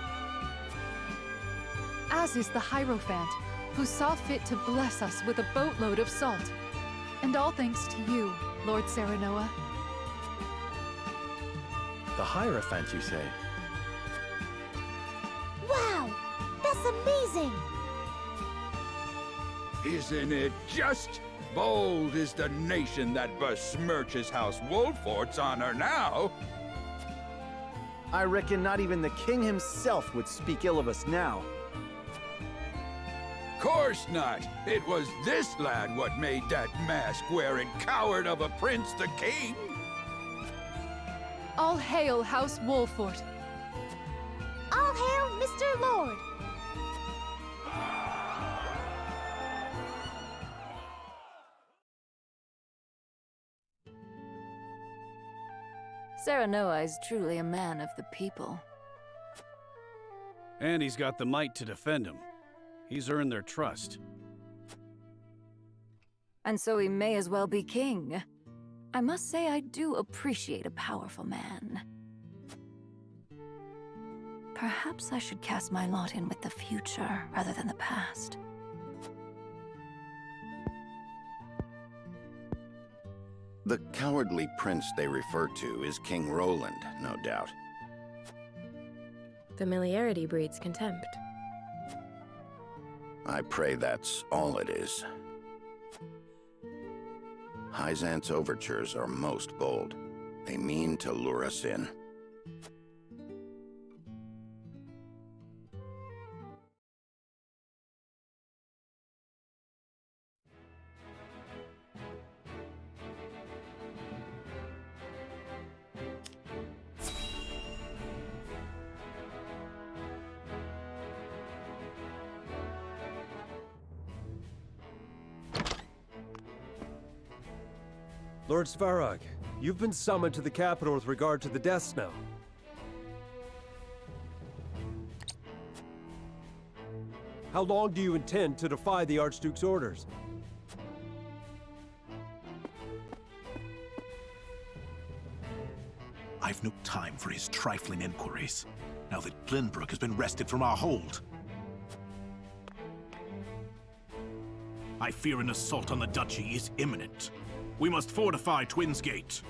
As is the Hierophant, who saw fit to bless us with a boatload of salt. And all thanks to you, Lord Serenoa. The Hierophant, you say? Wow! That's amazing! Isn't it just? Bold is the nation that besmirches House Wolffort's honor now. I reckon not even the king himself would speak ill of us now. Course not. It was this lad what made that mask-wearing coward of a prince the king. All hail House Wolffort. All hail Mr. Lord. Serenoa is truly a man of the people. And he's got the might to defend him. He's earned their trust. And so he may as well be king. I must say I do appreciate a powerful man. Perhaps I should cast my lot in with the future rather than the past. The cowardly prince they refer to is King Roland, no doubt. Familiarity breeds contempt. I pray that's all it is. Hyzant's overtures are most bold. They mean to lure us in. Lord Svarog, you've been summoned to the capital with regard to the deaths now. How long do you intend to defy the Archduke's orders? I've no time for his trifling inquiries, now that Glenbrook has been wrested from our hold. I fear an assault on the duchy is imminent. We must fortify Twins Gate.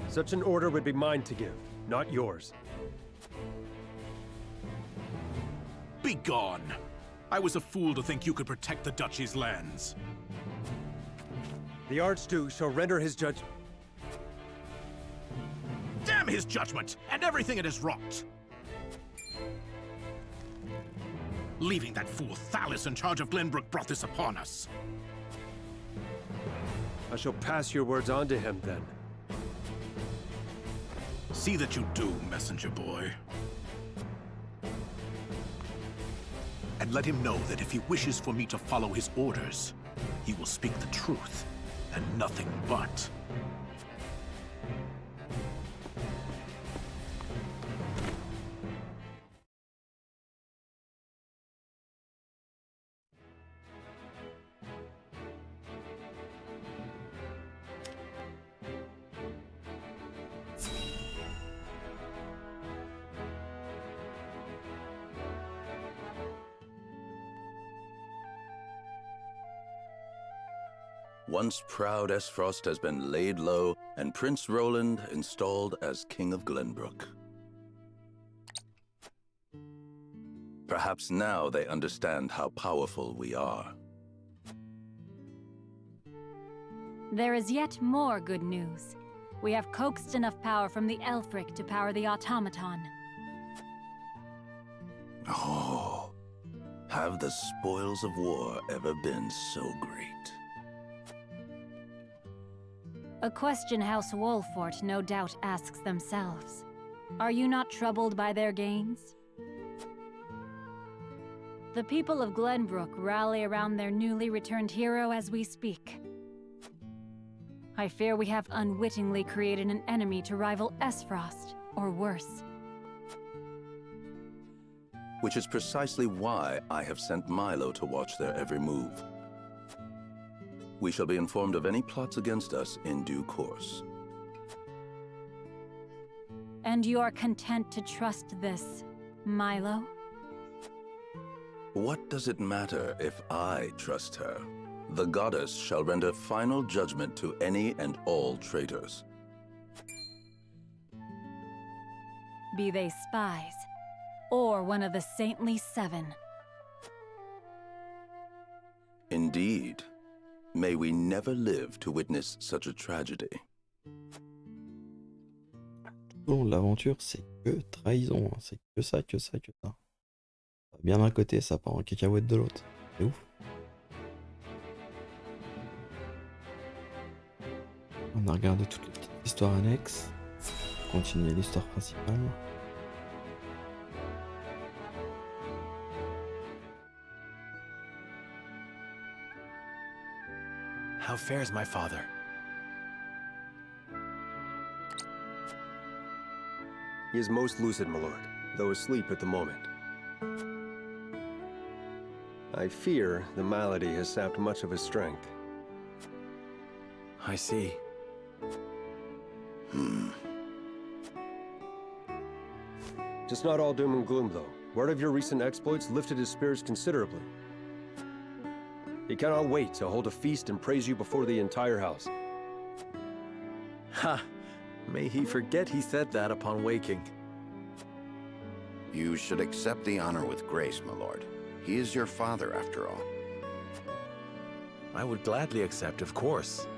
Such an order would be mine to give, not yours. Begone! I was a fool to think you could protect the duchy's lands. The Archduke shall render his judgment. Damn his judgment, and everything it has wrought! Leaving that fool Thalis in charge of Glenbrook brought this upon us. I shall pass your words on to him, then. See that you do, messenger boy. And let him know that if he wishes for me to follow his orders, he will speak the truth, and nothing but. Once proud Esfrost has been laid low, and Prince Roland installed as King of Glenbrook. Perhaps now they understand how powerful we are. There is yet more good news. We have coaxed enough power from the Elfric to power the automaton. Oh, have the spoils of war ever been so great? A question House Wolfort no doubt asks themselves. Are you not troubled by their gains? The people of Glenbrook rally around their newly returned hero as we speak. I fear we have unwittingly created an enemy to rival Esfrost, or worse. Which is precisely why I have sent Milo to watch their every move. We shall be informed of any plots against us in due course. And you are content to trust this, Milo? What does it matter if I trust her? The goddess shall render final judgment to any and all traitors. Be they spies, or one of the Saintly Seven. Indeed. May we never live to witness such a tragedy. Bon, l'aventure, c'est que trahison, hein. C'est que ça, que ça, que ça. Bien d'un côté, ça part en cacahuète de l'autre. C'est ouf. On a regardé toutes les petites histoires annexes. Continuer l'histoire principale. How fares my father? He is most lucid, my lord, though asleep at the moment. I fear the malady has sapped much of his strength. I see. Just not all doom and gloom, though. Word of your recent exploits lifted his spirits considerably. He cannot wait to hold a feast and praise you before the entire house. Ha! May he forget he said that upon waking. You should accept the honor with grace, my lord. He is your father, after all. I would gladly accept, of course.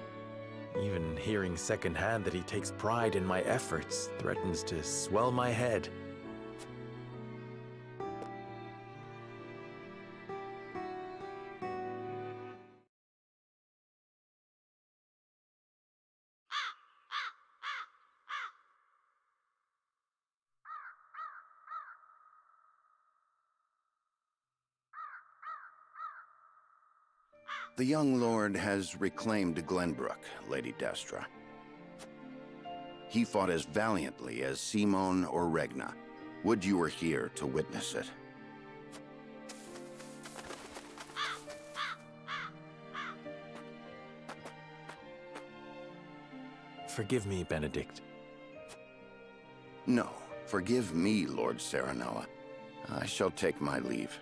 Even hearing secondhand that he takes pride in my efforts threatens to swell my head. The young lord has reclaimed Glenbrook, Lady Destra. He fought as valiantly as Simon or Regna. Would you were here to witness it. Forgive me, Benedict. No, forgive me, Lord Serenoa. I shall take my leave.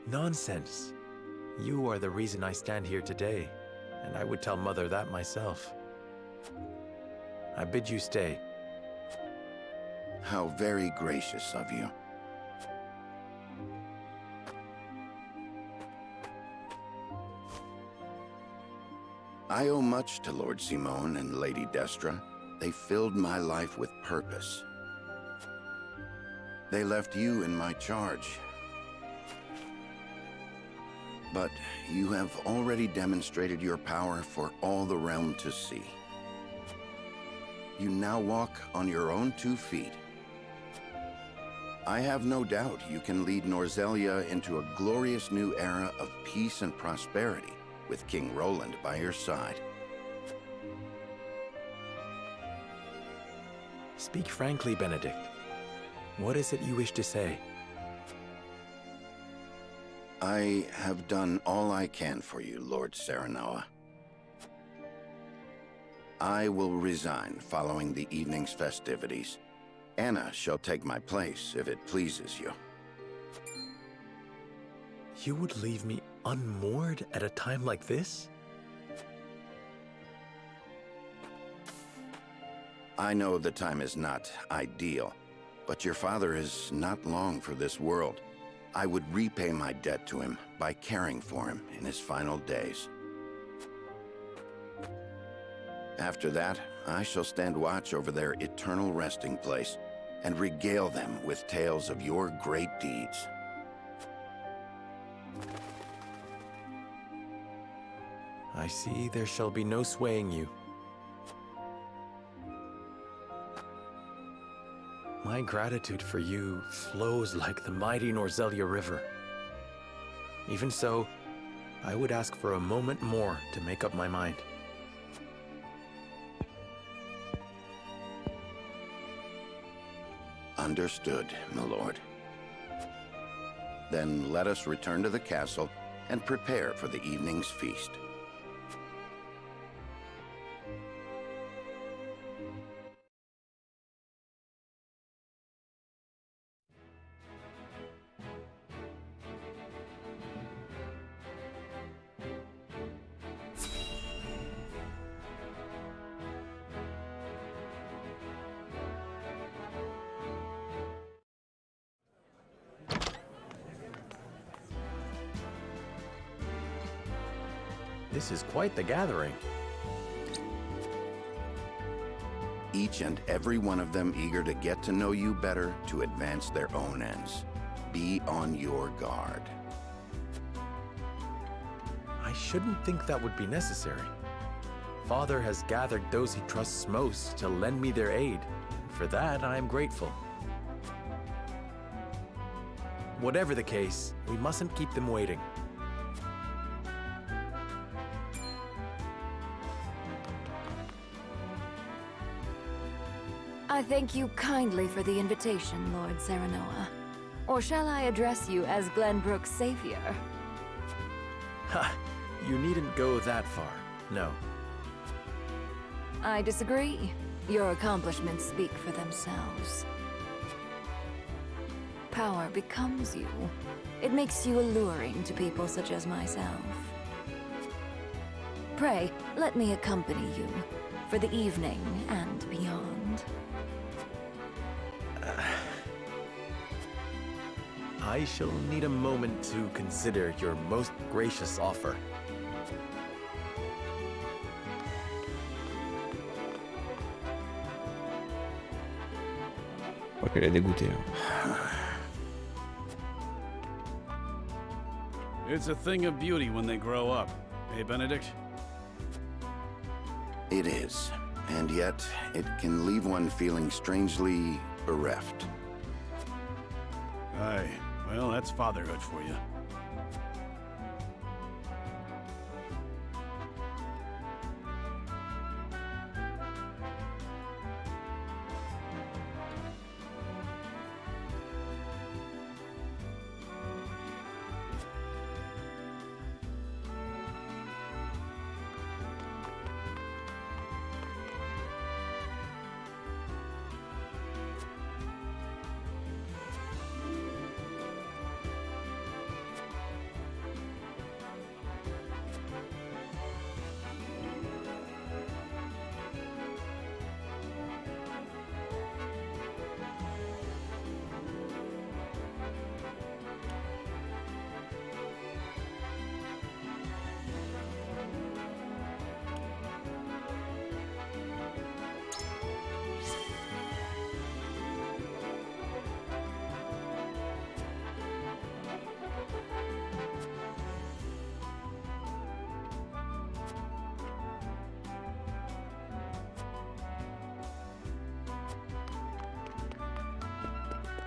Nonsense. You are the reason I stand here today, and I would tell Mother that myself. I bid you stay. How very gracious of you. I owe much to Lord Simon and Lady Destra. They filled my life with purpose. They left you in my charge. But you have already demonstrated your power for all the realm to see. You now walk on your own 2 feet. I have no doubt you can lead Norzelia into a glorious new era of peace and prosperity, with King Roland by your side. Speak frankly, Benedict. What is it you wish to say? I have done all I can for you, Lord Serenoa. I will resign following the evening's festivities. Anna shall take my place if it pleases you. You would leave me unmoored at a time like this? I know the time is not ideal, but your father is not long for this world. I would repay my debt to him by caring for him in his final days. After that, I shall stand watch over their eternal resting place and regale them with tales of your great deeds. I see there shall be no swaying you. My gratitude for you flows like the mighty Norzelia River. Even so, I would ask for a moment more to make up my mind. Understood, my lord. Then let us return to the castle and prepare for the evening's feast. This is quite the gathering. Each and every one of them eager to get to know you better to advance their own ends. Be on your guard. I shouldn't think that would be necessary. Father has gathered those he trusts most to lend me their aid. For that, I am grateful. Whatever the case, we mustn't keep them waiting. I thank you kindly for the invitation, Lord Serenoa. Or shall I address you as Glenbrook's savior? Ha! You needn't go that far, no. I disagree. Your accomplishments speak for themselves. Power becomes you. It makes you alluring to people such as myself. Pray, let me accompany you for the evening and beyond. I shall need a moment to consider your most gracious offer. Je crois qu'elle est dégoûtée là. It's a thing of beauty when they grow up. Hey, Benedict? It is, and yet it can leave one feeling strangely bereft. Aye, well, that's fatherhood for you.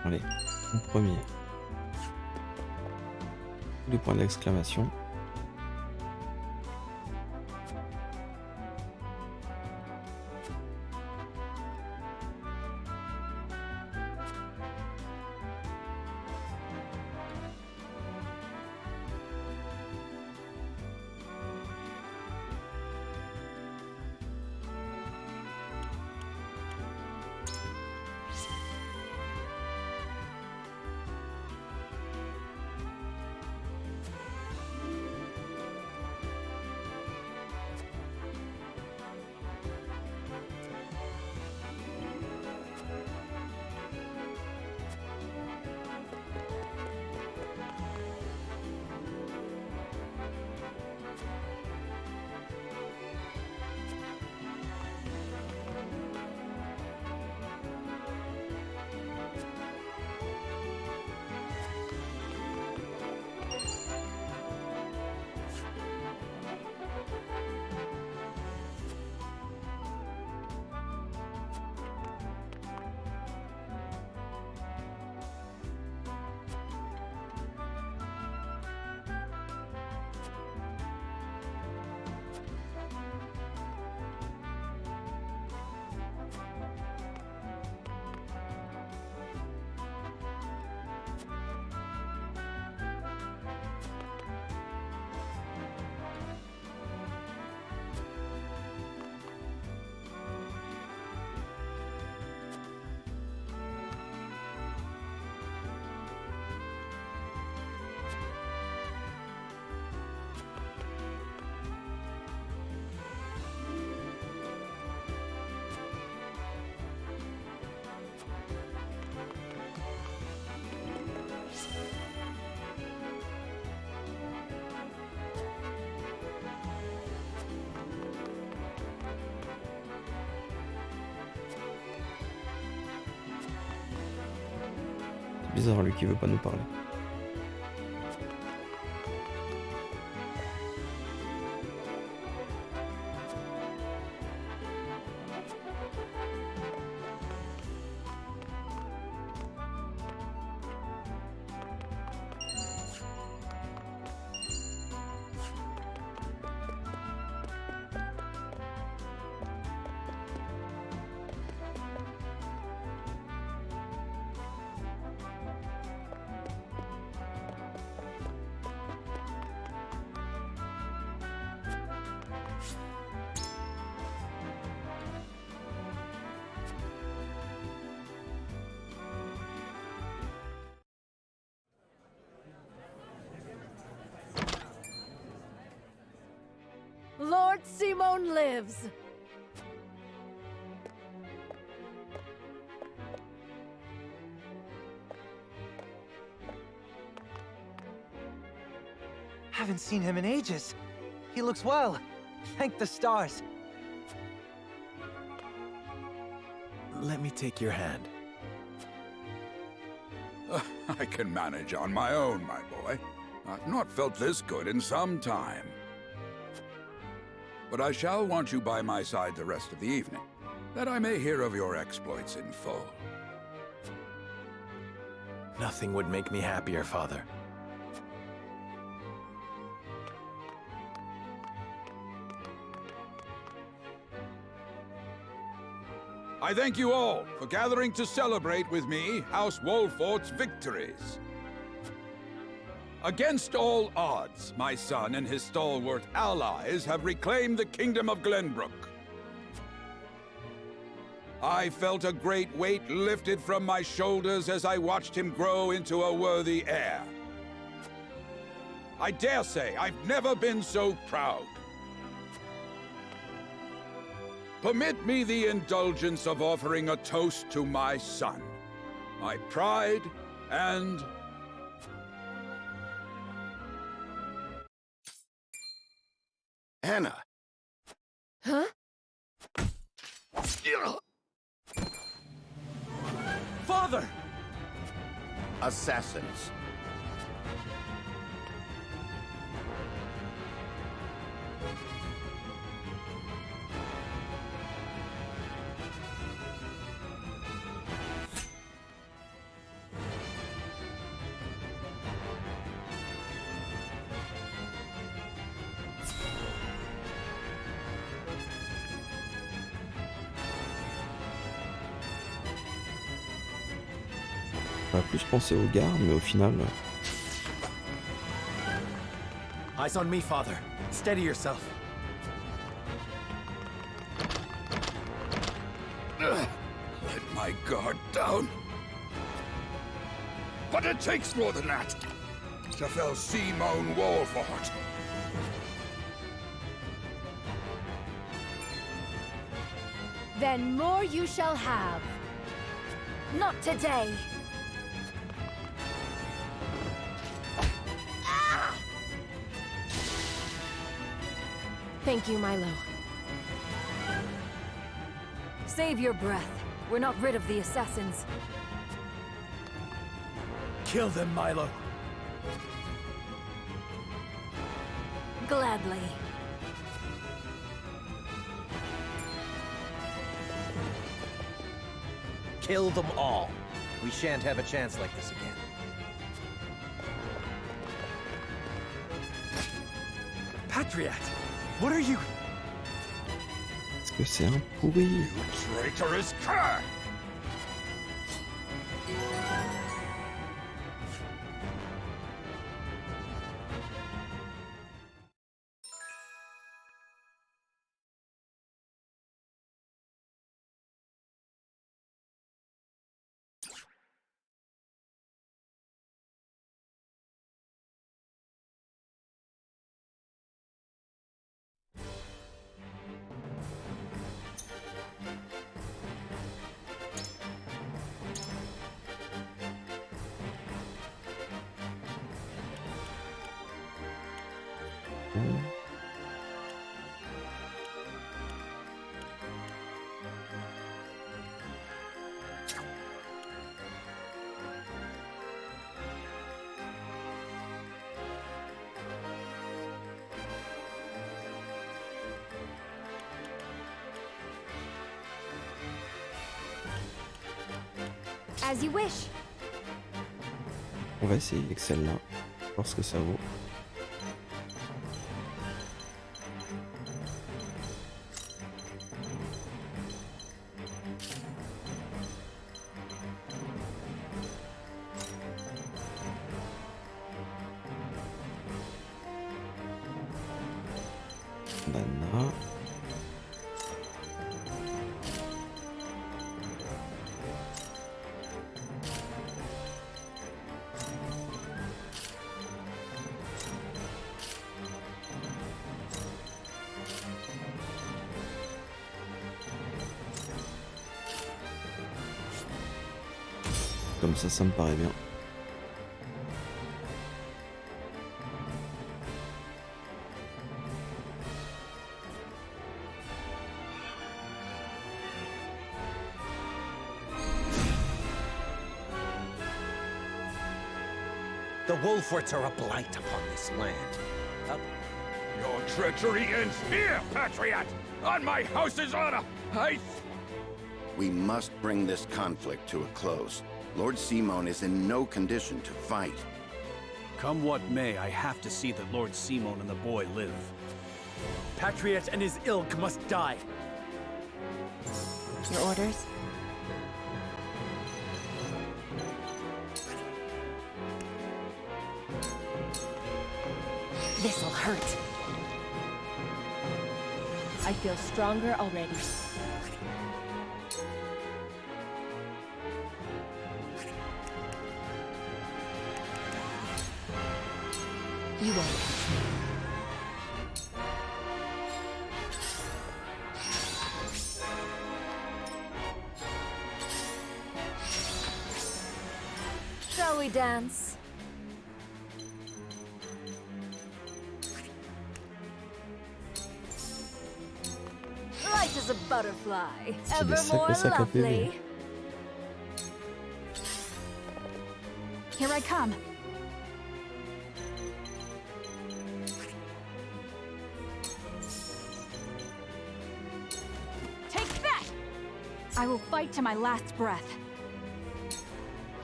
Allez, en premier. Deux points d'exclamation. Bizarre, lui qui veut pas nous parler. Lord Simon lives! Haven't seen him in ages. He looks well. Thank the stars. Let me take your hand. I can manage on my own, my boy. I've not felt this good in some time. But I shall want you by my side the rest of the evening, that I may hear of your exploits in full. Nothing would make me happier, Father. I thank you all for gathering to celebrate with me House Wolfort's victories. Against all odds, my son and his stalwart allies have reclaimed the Kingdom of Glenbrook. I felt a great weight lifted from my shoulders as I watched him grow into a worthy heir. I dare say I've never been so proud. Permit me the indulgence of offering a toast to my son, my pride and... Anna! Huh? Father! Assassins. On va plus penser aux gars, mais au final... Eyes on me, Father. Steady yourself. Let my guard down. But it takes more than that to fell Simon Wolfort. Then more you shall have. Not today. Thank you, Milo. Save your breath. We're not rid of the assassins. Kill them, Milo. Gladly. Kill them all. We shan't have a chance like this again. Patriot! What are you? Est-ce que c'est un pourri? You traitorous cur! As you wish. On va essayer avec celle-là, voir ce que ça vaut. Banana. Comme ça me paraît bien. The Wolforts are a blight upon this land. Your treachery ends here, Patriot! On my house's honor! We must bring this conflict to a close. Lord Simon is in no condition to fight. Come what may, I have to see that Lord Simon and the boy live. Patriot and his ilk must die. Your orders? This'll hurt. I feel stronger already. You won't catch me. Shall we dance? Light as a butterfly, ever more lovely. Here I come. Take that! I will fight to my last breath.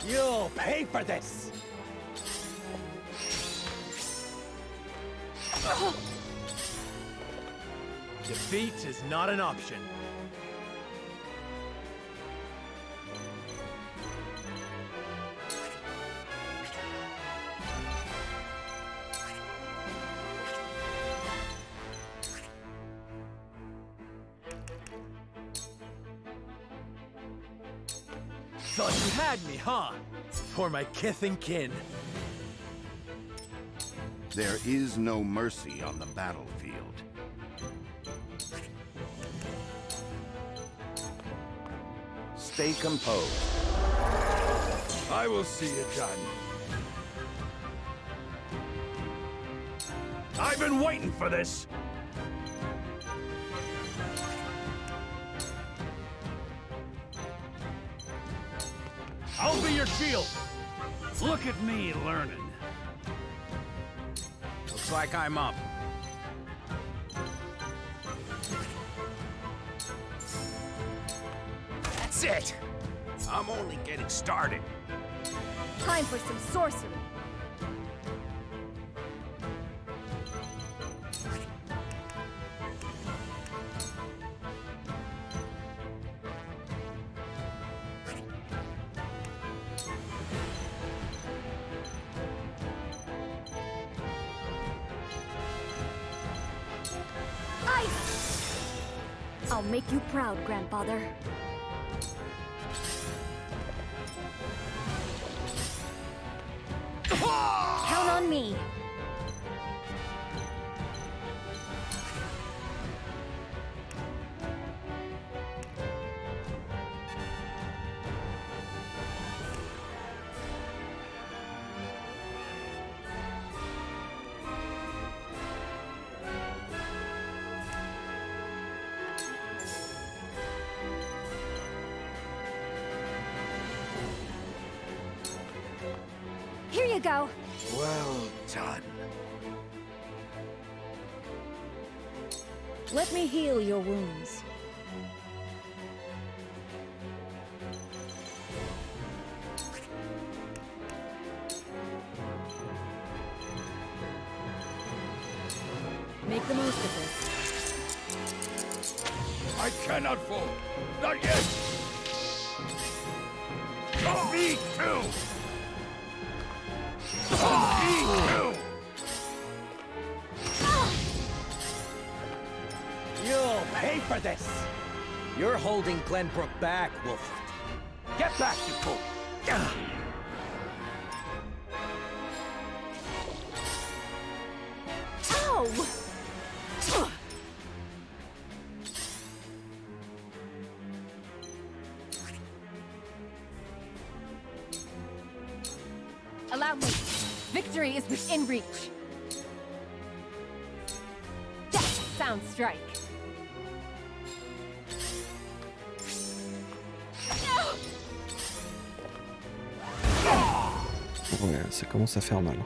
You'll pay for this! Defeat is not an option. Thought you had me, huh? For my kith and kin. There is no mercy on the battlefield. Stay composed. I will see it done. I've been waiting for this! I'll be your shield! Look at me learning. Looks like I'm up. That's it! I'm only getting started. Time for some sorcery. I'll make you proud, Grandfather. Count on me. Here you go. Well done. Let me heal your wounds. Make the most of this. I cannot fall. Not yet. Oh, me too. Oh, me too. You'll pay for this! You're holding Glenbrook back, Wolford. Get back, you fool! Ow! Allow me. Victory is within reach. Death sound strike. Ouais, ça commence à faire mal.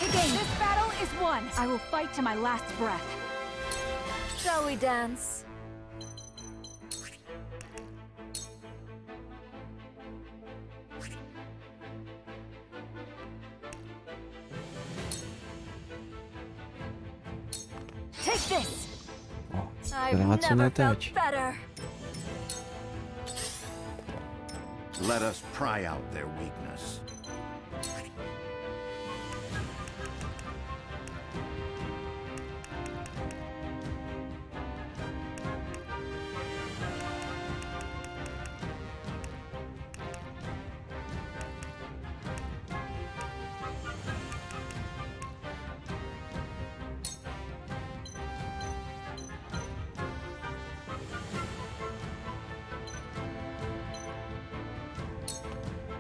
This battle is won. I will fight to my last breath. Shall we dance? Take this. I've Elle rate son never felt attaque. better. Let us pry out their weakness.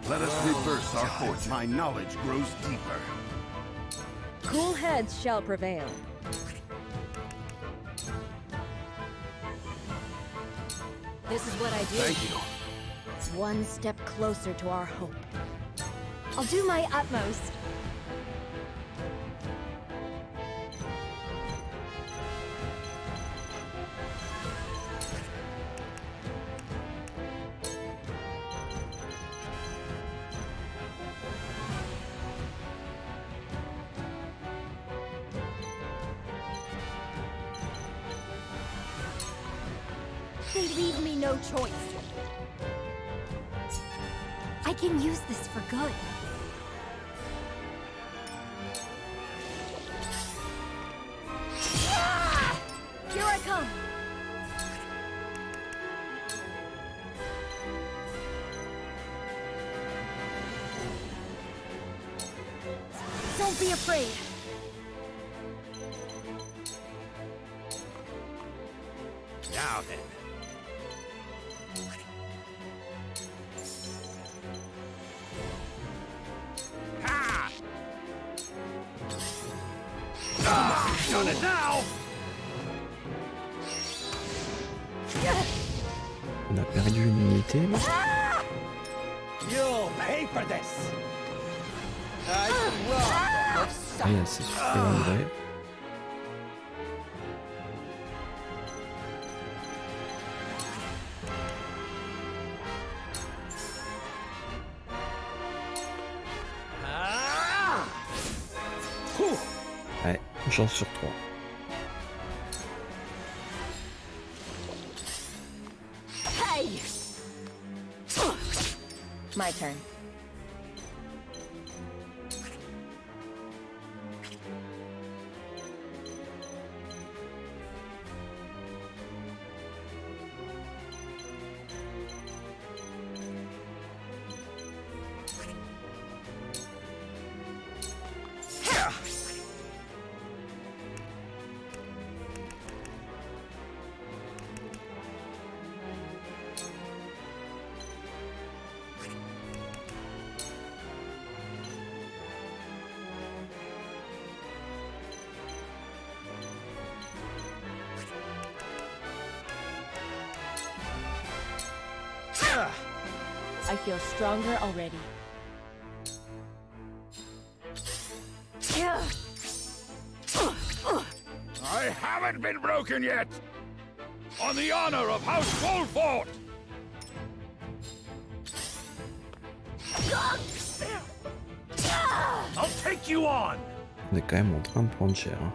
Let us reverse our fortune. My knowledge grows deeper. Cool heads shall prevail. This is what I do. Thank you. One step closer to our hope. I'll do my utmost. They leave me no choice. I can use this for good. Ah! Here I come. Don't be afraid. Now then. Done it now! On a perdu une unité là. You'll pay for this! Ah, yeah, c'est supprimé. Ouais, une chance sur 3. Hey! My turn. I feel stronger already. I haven't been broken yet! On the honor of House Wolfort! I'll take you on! On est quand même en train de prendre cher. Hein.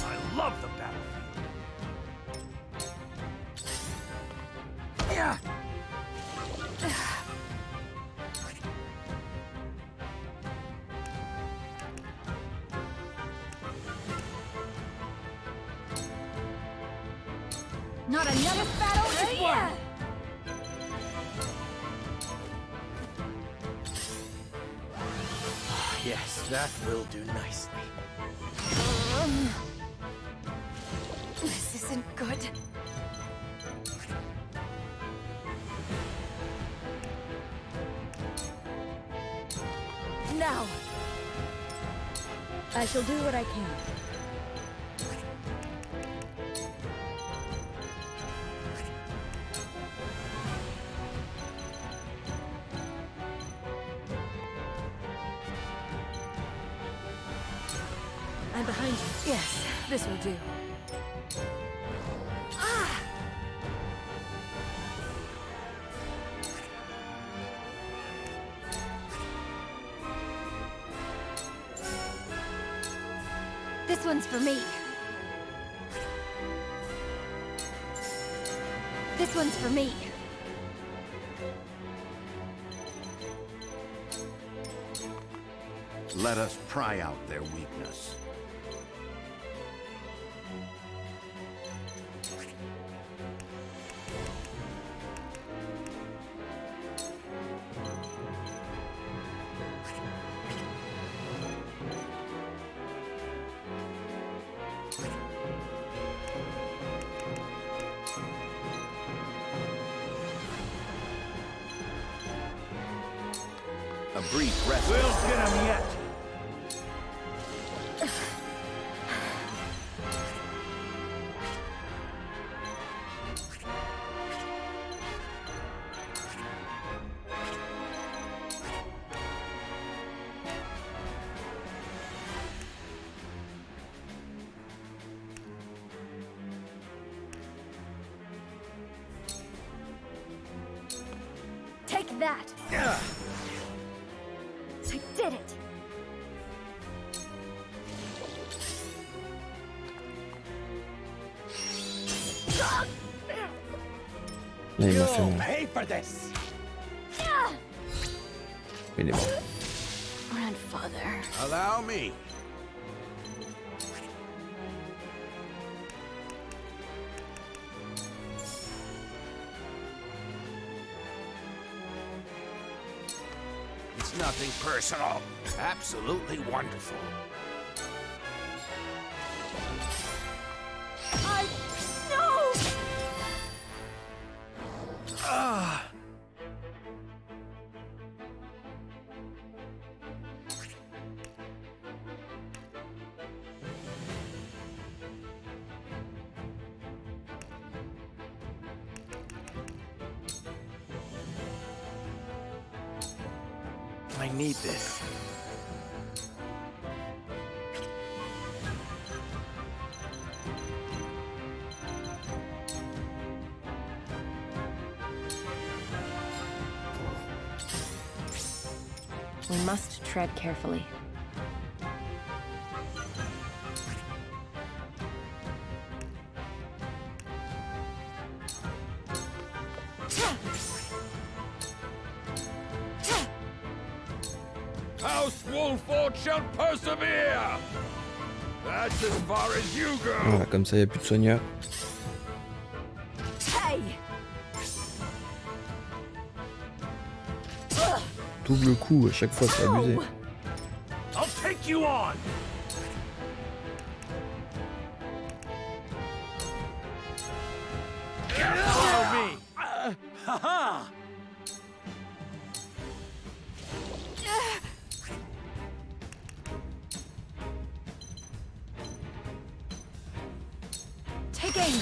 I love the battlefield. Not another battle is won! Yes, that will do nicely. This isn't good. Now! I shall do what I can. I'm behind you. Yes, this will do. This one's for me. This one's for me. Let us pry out their weakness. A brief rest. We'll get him yet. Take that. I did it. Là, il m'a fait You'll mal. pay for this. Il est mort. Grandfather. Allow me. It's nothing personal. Absolutely wonderful. No! I need this. We must tread carefully. House Wolfort shall persevere! That's as far as you go! Voilà, comme ça, il n'y a plus de soigneurs. Hey! Double coup à chaque fois, c'est abusé. I'll take you on. Follow me. Ha-ha! game!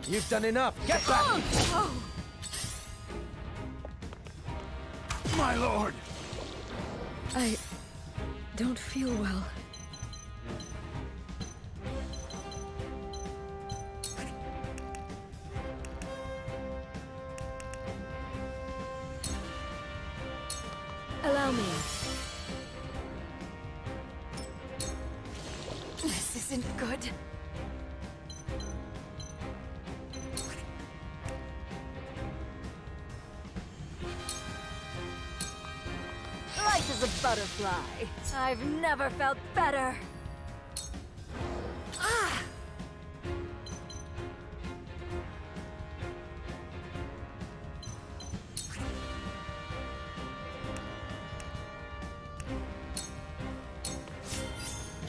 You've done enough! Get back! Oh. My lord! I don't feel well. Allow me. This isn't good. Light as a butterfly. I've never felt better. Ah!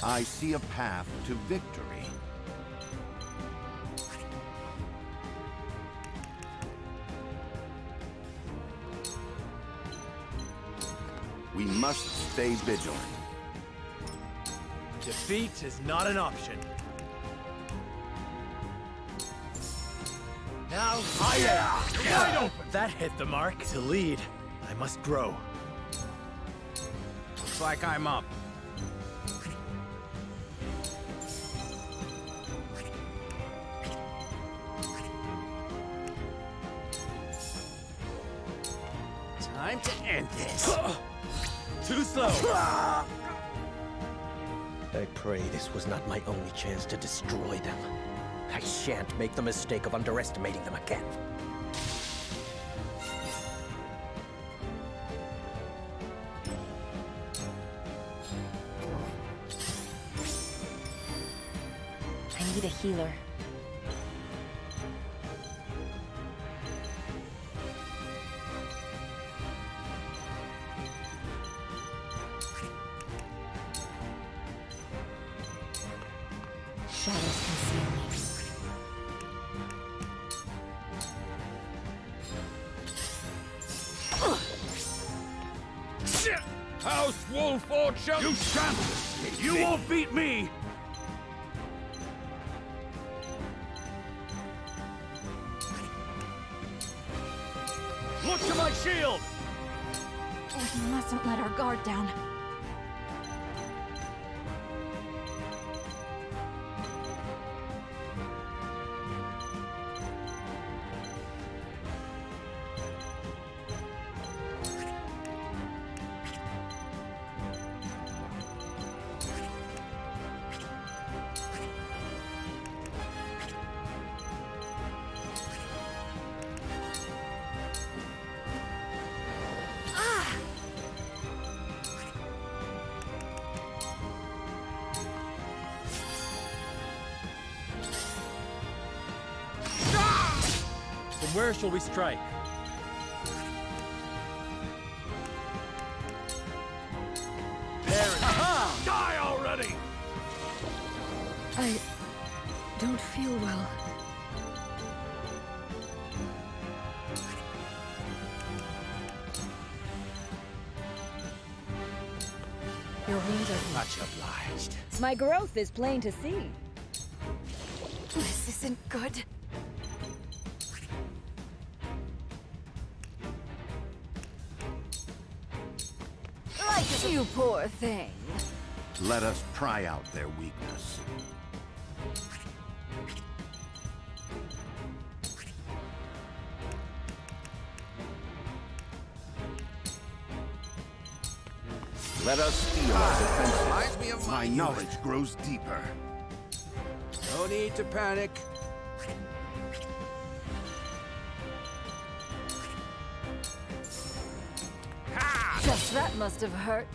I see a path to victory. We must stay vigilant. Defeat is not an option. Now, wide open! That hit the mark. To lead, I must grow. Looks like I'm up. Time to end this. Too slow. I pray this was not my only chance to destroy them. I shan't make the mistake of underestimating them again. I need a healer. Shadows conceal me. House Wolf Orchard! You shan't escape! You won't beat me! Look to my shield! We mustn't let our guard down. Where shall we strike? Aha! Die already! I don't feel well. Your wounds are much obliged. My growth is plain to see. This isn't good. You poor thing. Let us pry out their weakness. Let us feel our defenses. Reminds me of My my knowledge grows deeper. No need to panic. Just that must have hurt.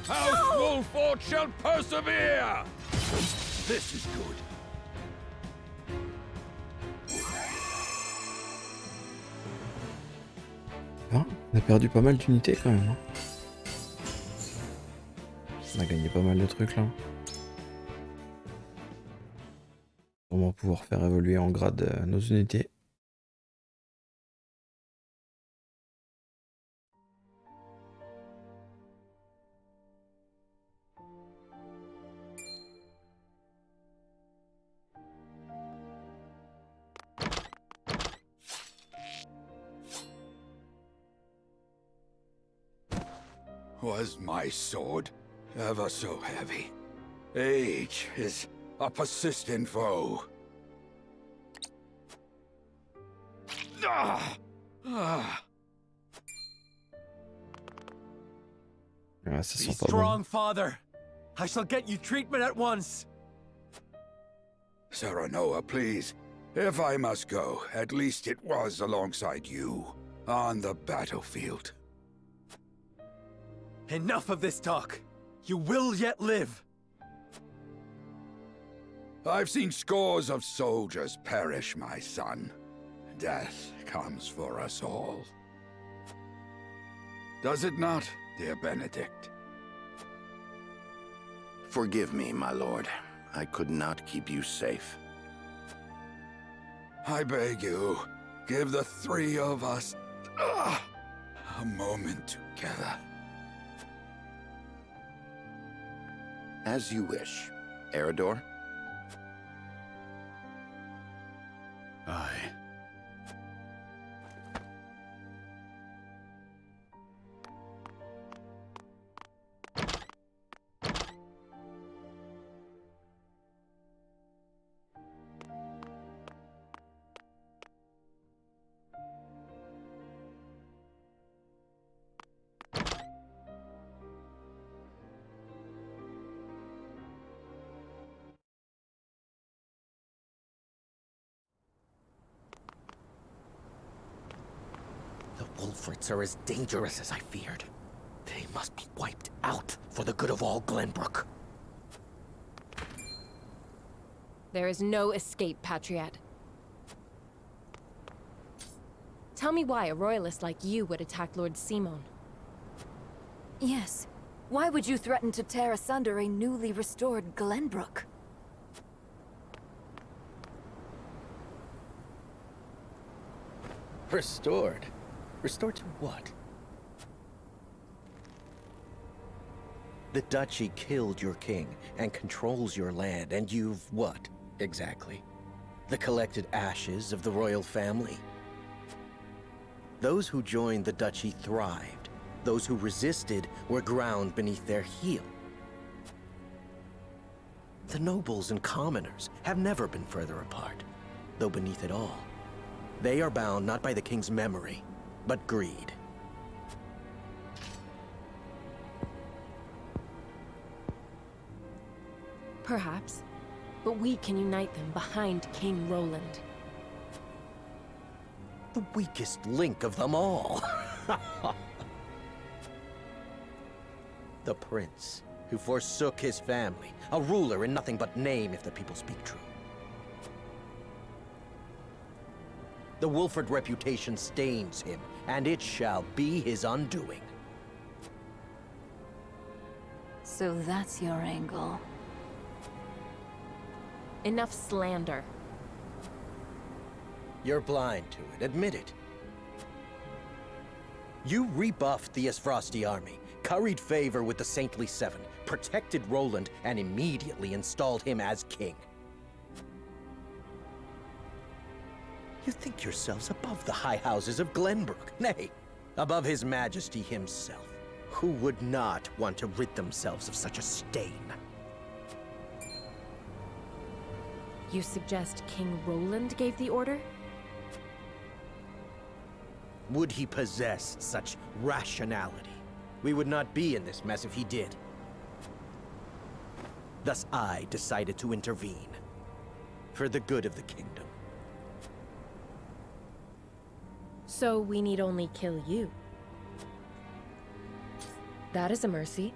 House Wolf shall persevere! This is good. Ah, on a perdu pas mal d'unités quand même. Hein. On a gagné pas mal de trucs là. On va pouvoir faire évoluer en grade nos unités. Was my sword ever so heavy? Age is a persistent foe. Ah! Ah! Ah, ça Be sent pas bon. strong, father. I shall get you treatment at once. Serenoa, please. If I must go, at least it was alongside you, on the battlefield. Enough of this talk. You will yet live. I've seen scores of soldiers perish, my son. Death comes for us all. Does it not, dear Benedict? Forgive me, my lord. I could not keep you safe. I beg you, give the three of us a moment together. As you wish. Eridor? Aye. The Wolferts are as dangerous as I feared. They must be wiped out for the good of all Glenbrook. There is no escape, Patriot. Tell me why a royalist like you would attack Lord Simon. Yes. Why would you threaten to tear asunder a newly restored Glenbrook? Restored? Restored to what? The Duchy killed your king and controls your land, and you've what, exactly? The collected ashes of the royal family? Those who joined the Duchy thrived. Those who resisted were ground beneath their heel. The nobles and commoners have never been further apart, though beneath it all, they are bound not by the king's memory, but greed. Perhaps, but we can unite them behind King Roland. The weakest link of them all. The prince, who forsook his family, a ruler in nothing but name if the people speak true. The Wolford reputation stains him, and it shall be his undoing. So that's your angle. Enough slander. You're blind to it, admit it. You rebuffed the Esfrosti army, curried favor with the Saintly Seven, protected Roland, and immediately installed him as king. You think yourselves above the high houses of Glenbrook, nay, above his majesty himself. Who would not want to rid themselves of such a stain? You suggest King Roland gave the order? Would he possess such rationality? We would not be in this mess if he did. Thus I decided to intervene, for the good of the kingdom. So we need only kill you. That is a mercy.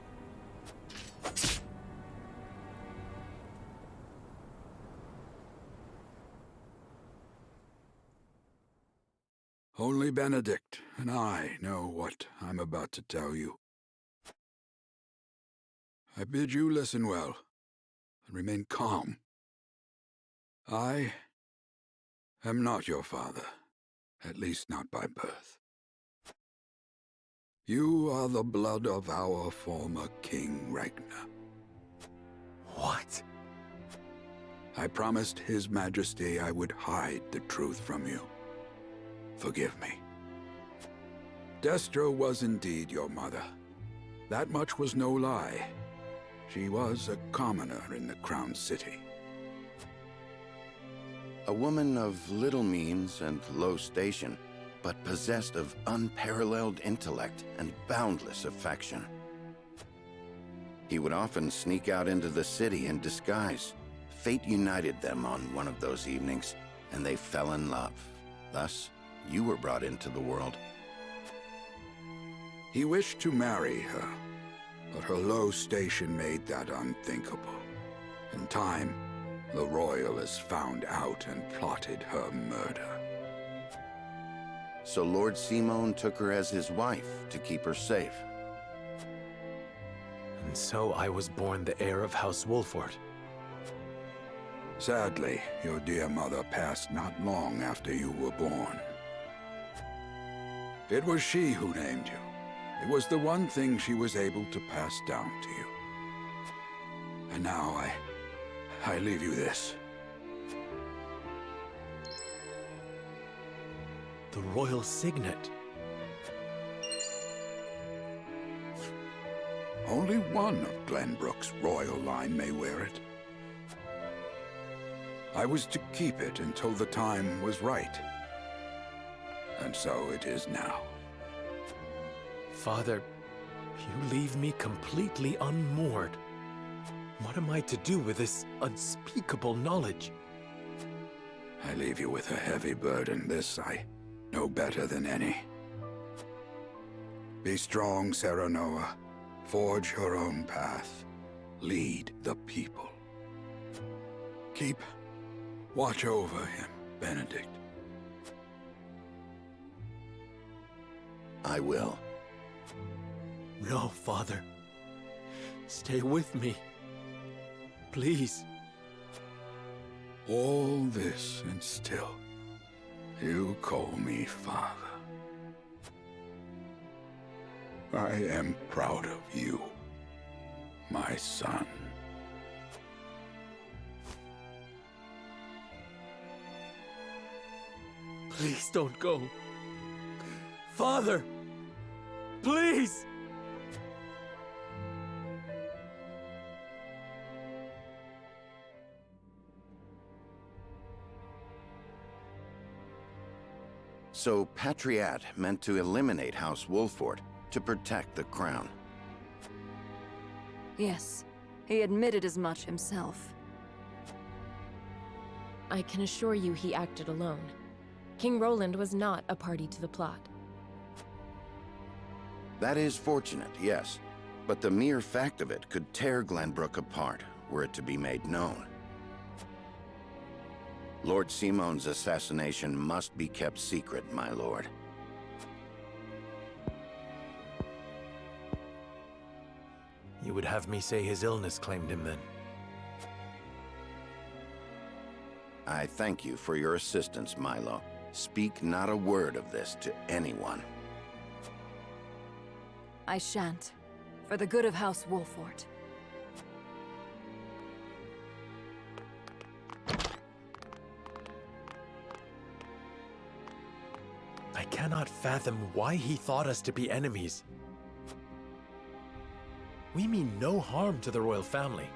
Only Benedict and I know what I'm about to tell you. I bid you listen well and remain calm. I am not your father, at least not by birth. You are the blood of our former King Ragnar. What? I promised His Majesty I would hide the truth from you. Forgive me. Destra was indeed your mother. That much was no lie. She was a commoner in the Crown City. A woman of little means and low station, but possessed of unparalleled intellect and boundless affection. He would often sneak out into the city in disguise. Fate united them on one of those evenings, and they fell in love. Thus, you were brought into the world. He wished to marry her, but her low station made that unthinkable. In time, the Royalists found out and plotted her murder. So Lord Simon took her as his wife to keep her safe. And so I was born the heir of House Wolford. Sadly, your dear mother passed not long after you were born. It was she who named you. It was the one thing she was able to pass down to you. And now I leave you this. The royal signet. Only one of Glenbrook's royal line may wear it. I was to keep it until the time was right. And so it is now. Father, you leave me completely unmoored. What am I to do with this unspeakable knowledge? I leave you with a heavy burden. This I know better than any. Be strong, Serenoa. Forge your own path. Lead the people. Keep watch over him, Benedict. I will. No, Father. Stay with me. Please. All this and still, you call me Father. I am proud of you, my son. Please don't go. Father! Please! So Patriat meant to eliminate House Wolford to protect the crown. Yes, he admitted as much himself. I can assure you he acted alone. King Roland was not a party to the plot. That is fortunate, yes, but the mere fact of it could tear Glenbrook apart were it to be made known. Lord Simon's assassination must be kept secret, my lord. You would have me say his illness claimed him then? I thank you for your assistance, Milo. Speak not a word of this to anyone. I shan't. For the good of House Wolford. I cannot fathom why he thought us to be enemies. We mean no harm to the royal family.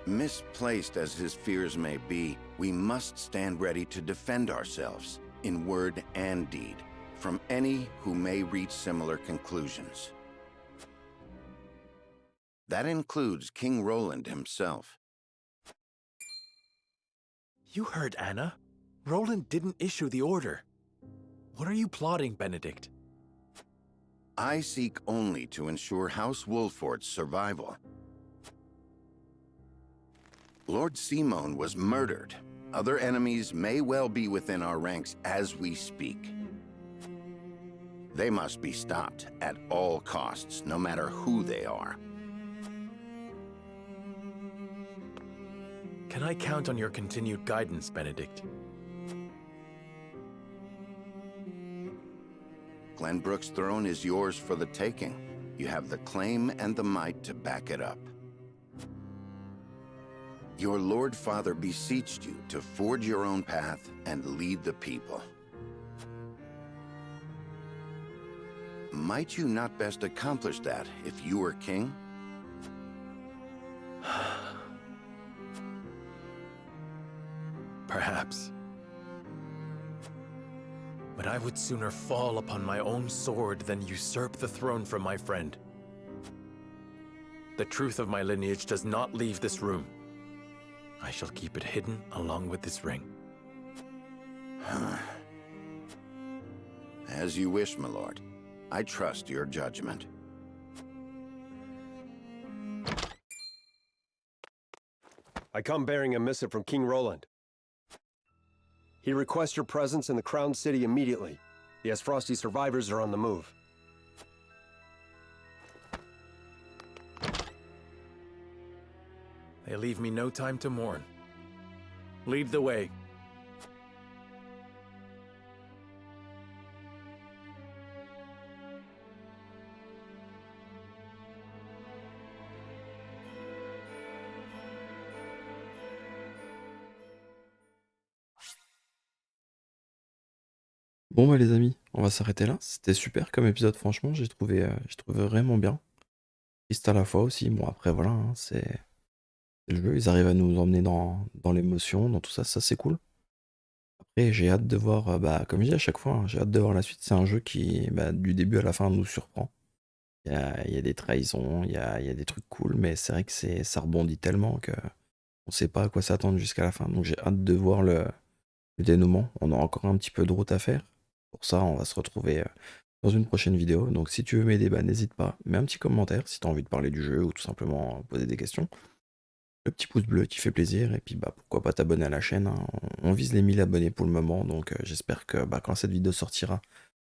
Misplaced as his fears may be, we must stand ready to defend ourselves, in word and deed, from any who may reach similar conclusions. That includes King Roland himself. You heard Anna. Roland didn't issue the order. What are you plotting, Benedict? I seek only to ensure House Wolford's survival. Lord Simon was murdered. Other enemies may well be within our ranks as we speak. They must be stopped at all costs, no matter who they are. Can I count on your continued guidance, Benedict? Glenbrook's throne is yours for the taking. You have the claim and the might to back it up. Your Lord Father beseeched you to forge your own path and lead the people. Might you not best accomplish that if you were king? Perhaps. But I would sooner fall upon my own sword than usurp the throne from my friend. The truth of my lineage does not leave this room. I shall keep it hidden along with this ring. As you wish, my lord. I trust your judgment. I come bearing a missive from King Roland. He requests your presence in the Crown City immediately. The Frosty survivors are on the move. They leave me no time to mourn. Lead the way. Bon bah les amis, on va s'arrêter là. C'était super comme épisode, franchement, j'ai trouvé vraiment bien. Triste à la fois aussi. Bon après voilà, hein, c'est le jeu, ils arrivent à nous emmener dans l'émotion, dans tout ça, ça c'est cool. Après j'ai hâte de voir, bah comme je dis à chaque fois, hein, j'ai hâte de voir la suite. C'est un jeu qui, bah, du début à la fin, nous surprend. Il y a des trahisons, il y a des trucs cool, mais c'est vrai que ça rebondit tellement que on sait pas à quoi s'attendre jusqu'à la fin. Donc j'ai hâte de voir le dénouement. On a encore un petit peu de route à faire. Pour ça, on va se retrouver dans une prochaine vidéo. Donc si tu veux m'aider, bah, n'hésite pas, mets un petit commentaire si tu as envie de parler du jeu ou tout simplement poser des questions. Le petit pouce bleu qui fait plaisir, et puis bah pourquoi pas t'abonner à la chaîne, hein. On vise les 1000 abonnés pour le moment, donc j'espère que bah, quand cette vidéo sortira,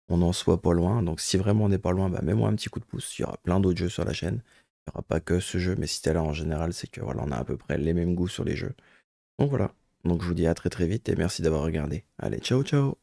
on en soit pas loin. Donc si vraiment on n'est pas loin, bah, mets-moi un petit coup de pouce, il y aura plein d'autres jeux sur la chaîne. Il n'y aura pas que ce jeu, mais si t'es là en général, c'est que voilà, on a à peu près les mêmes goûts sur les jeux. Donc voilà, donc je vous dis à très très vite et merci d'avoir regardé. Allez, ciao ciao.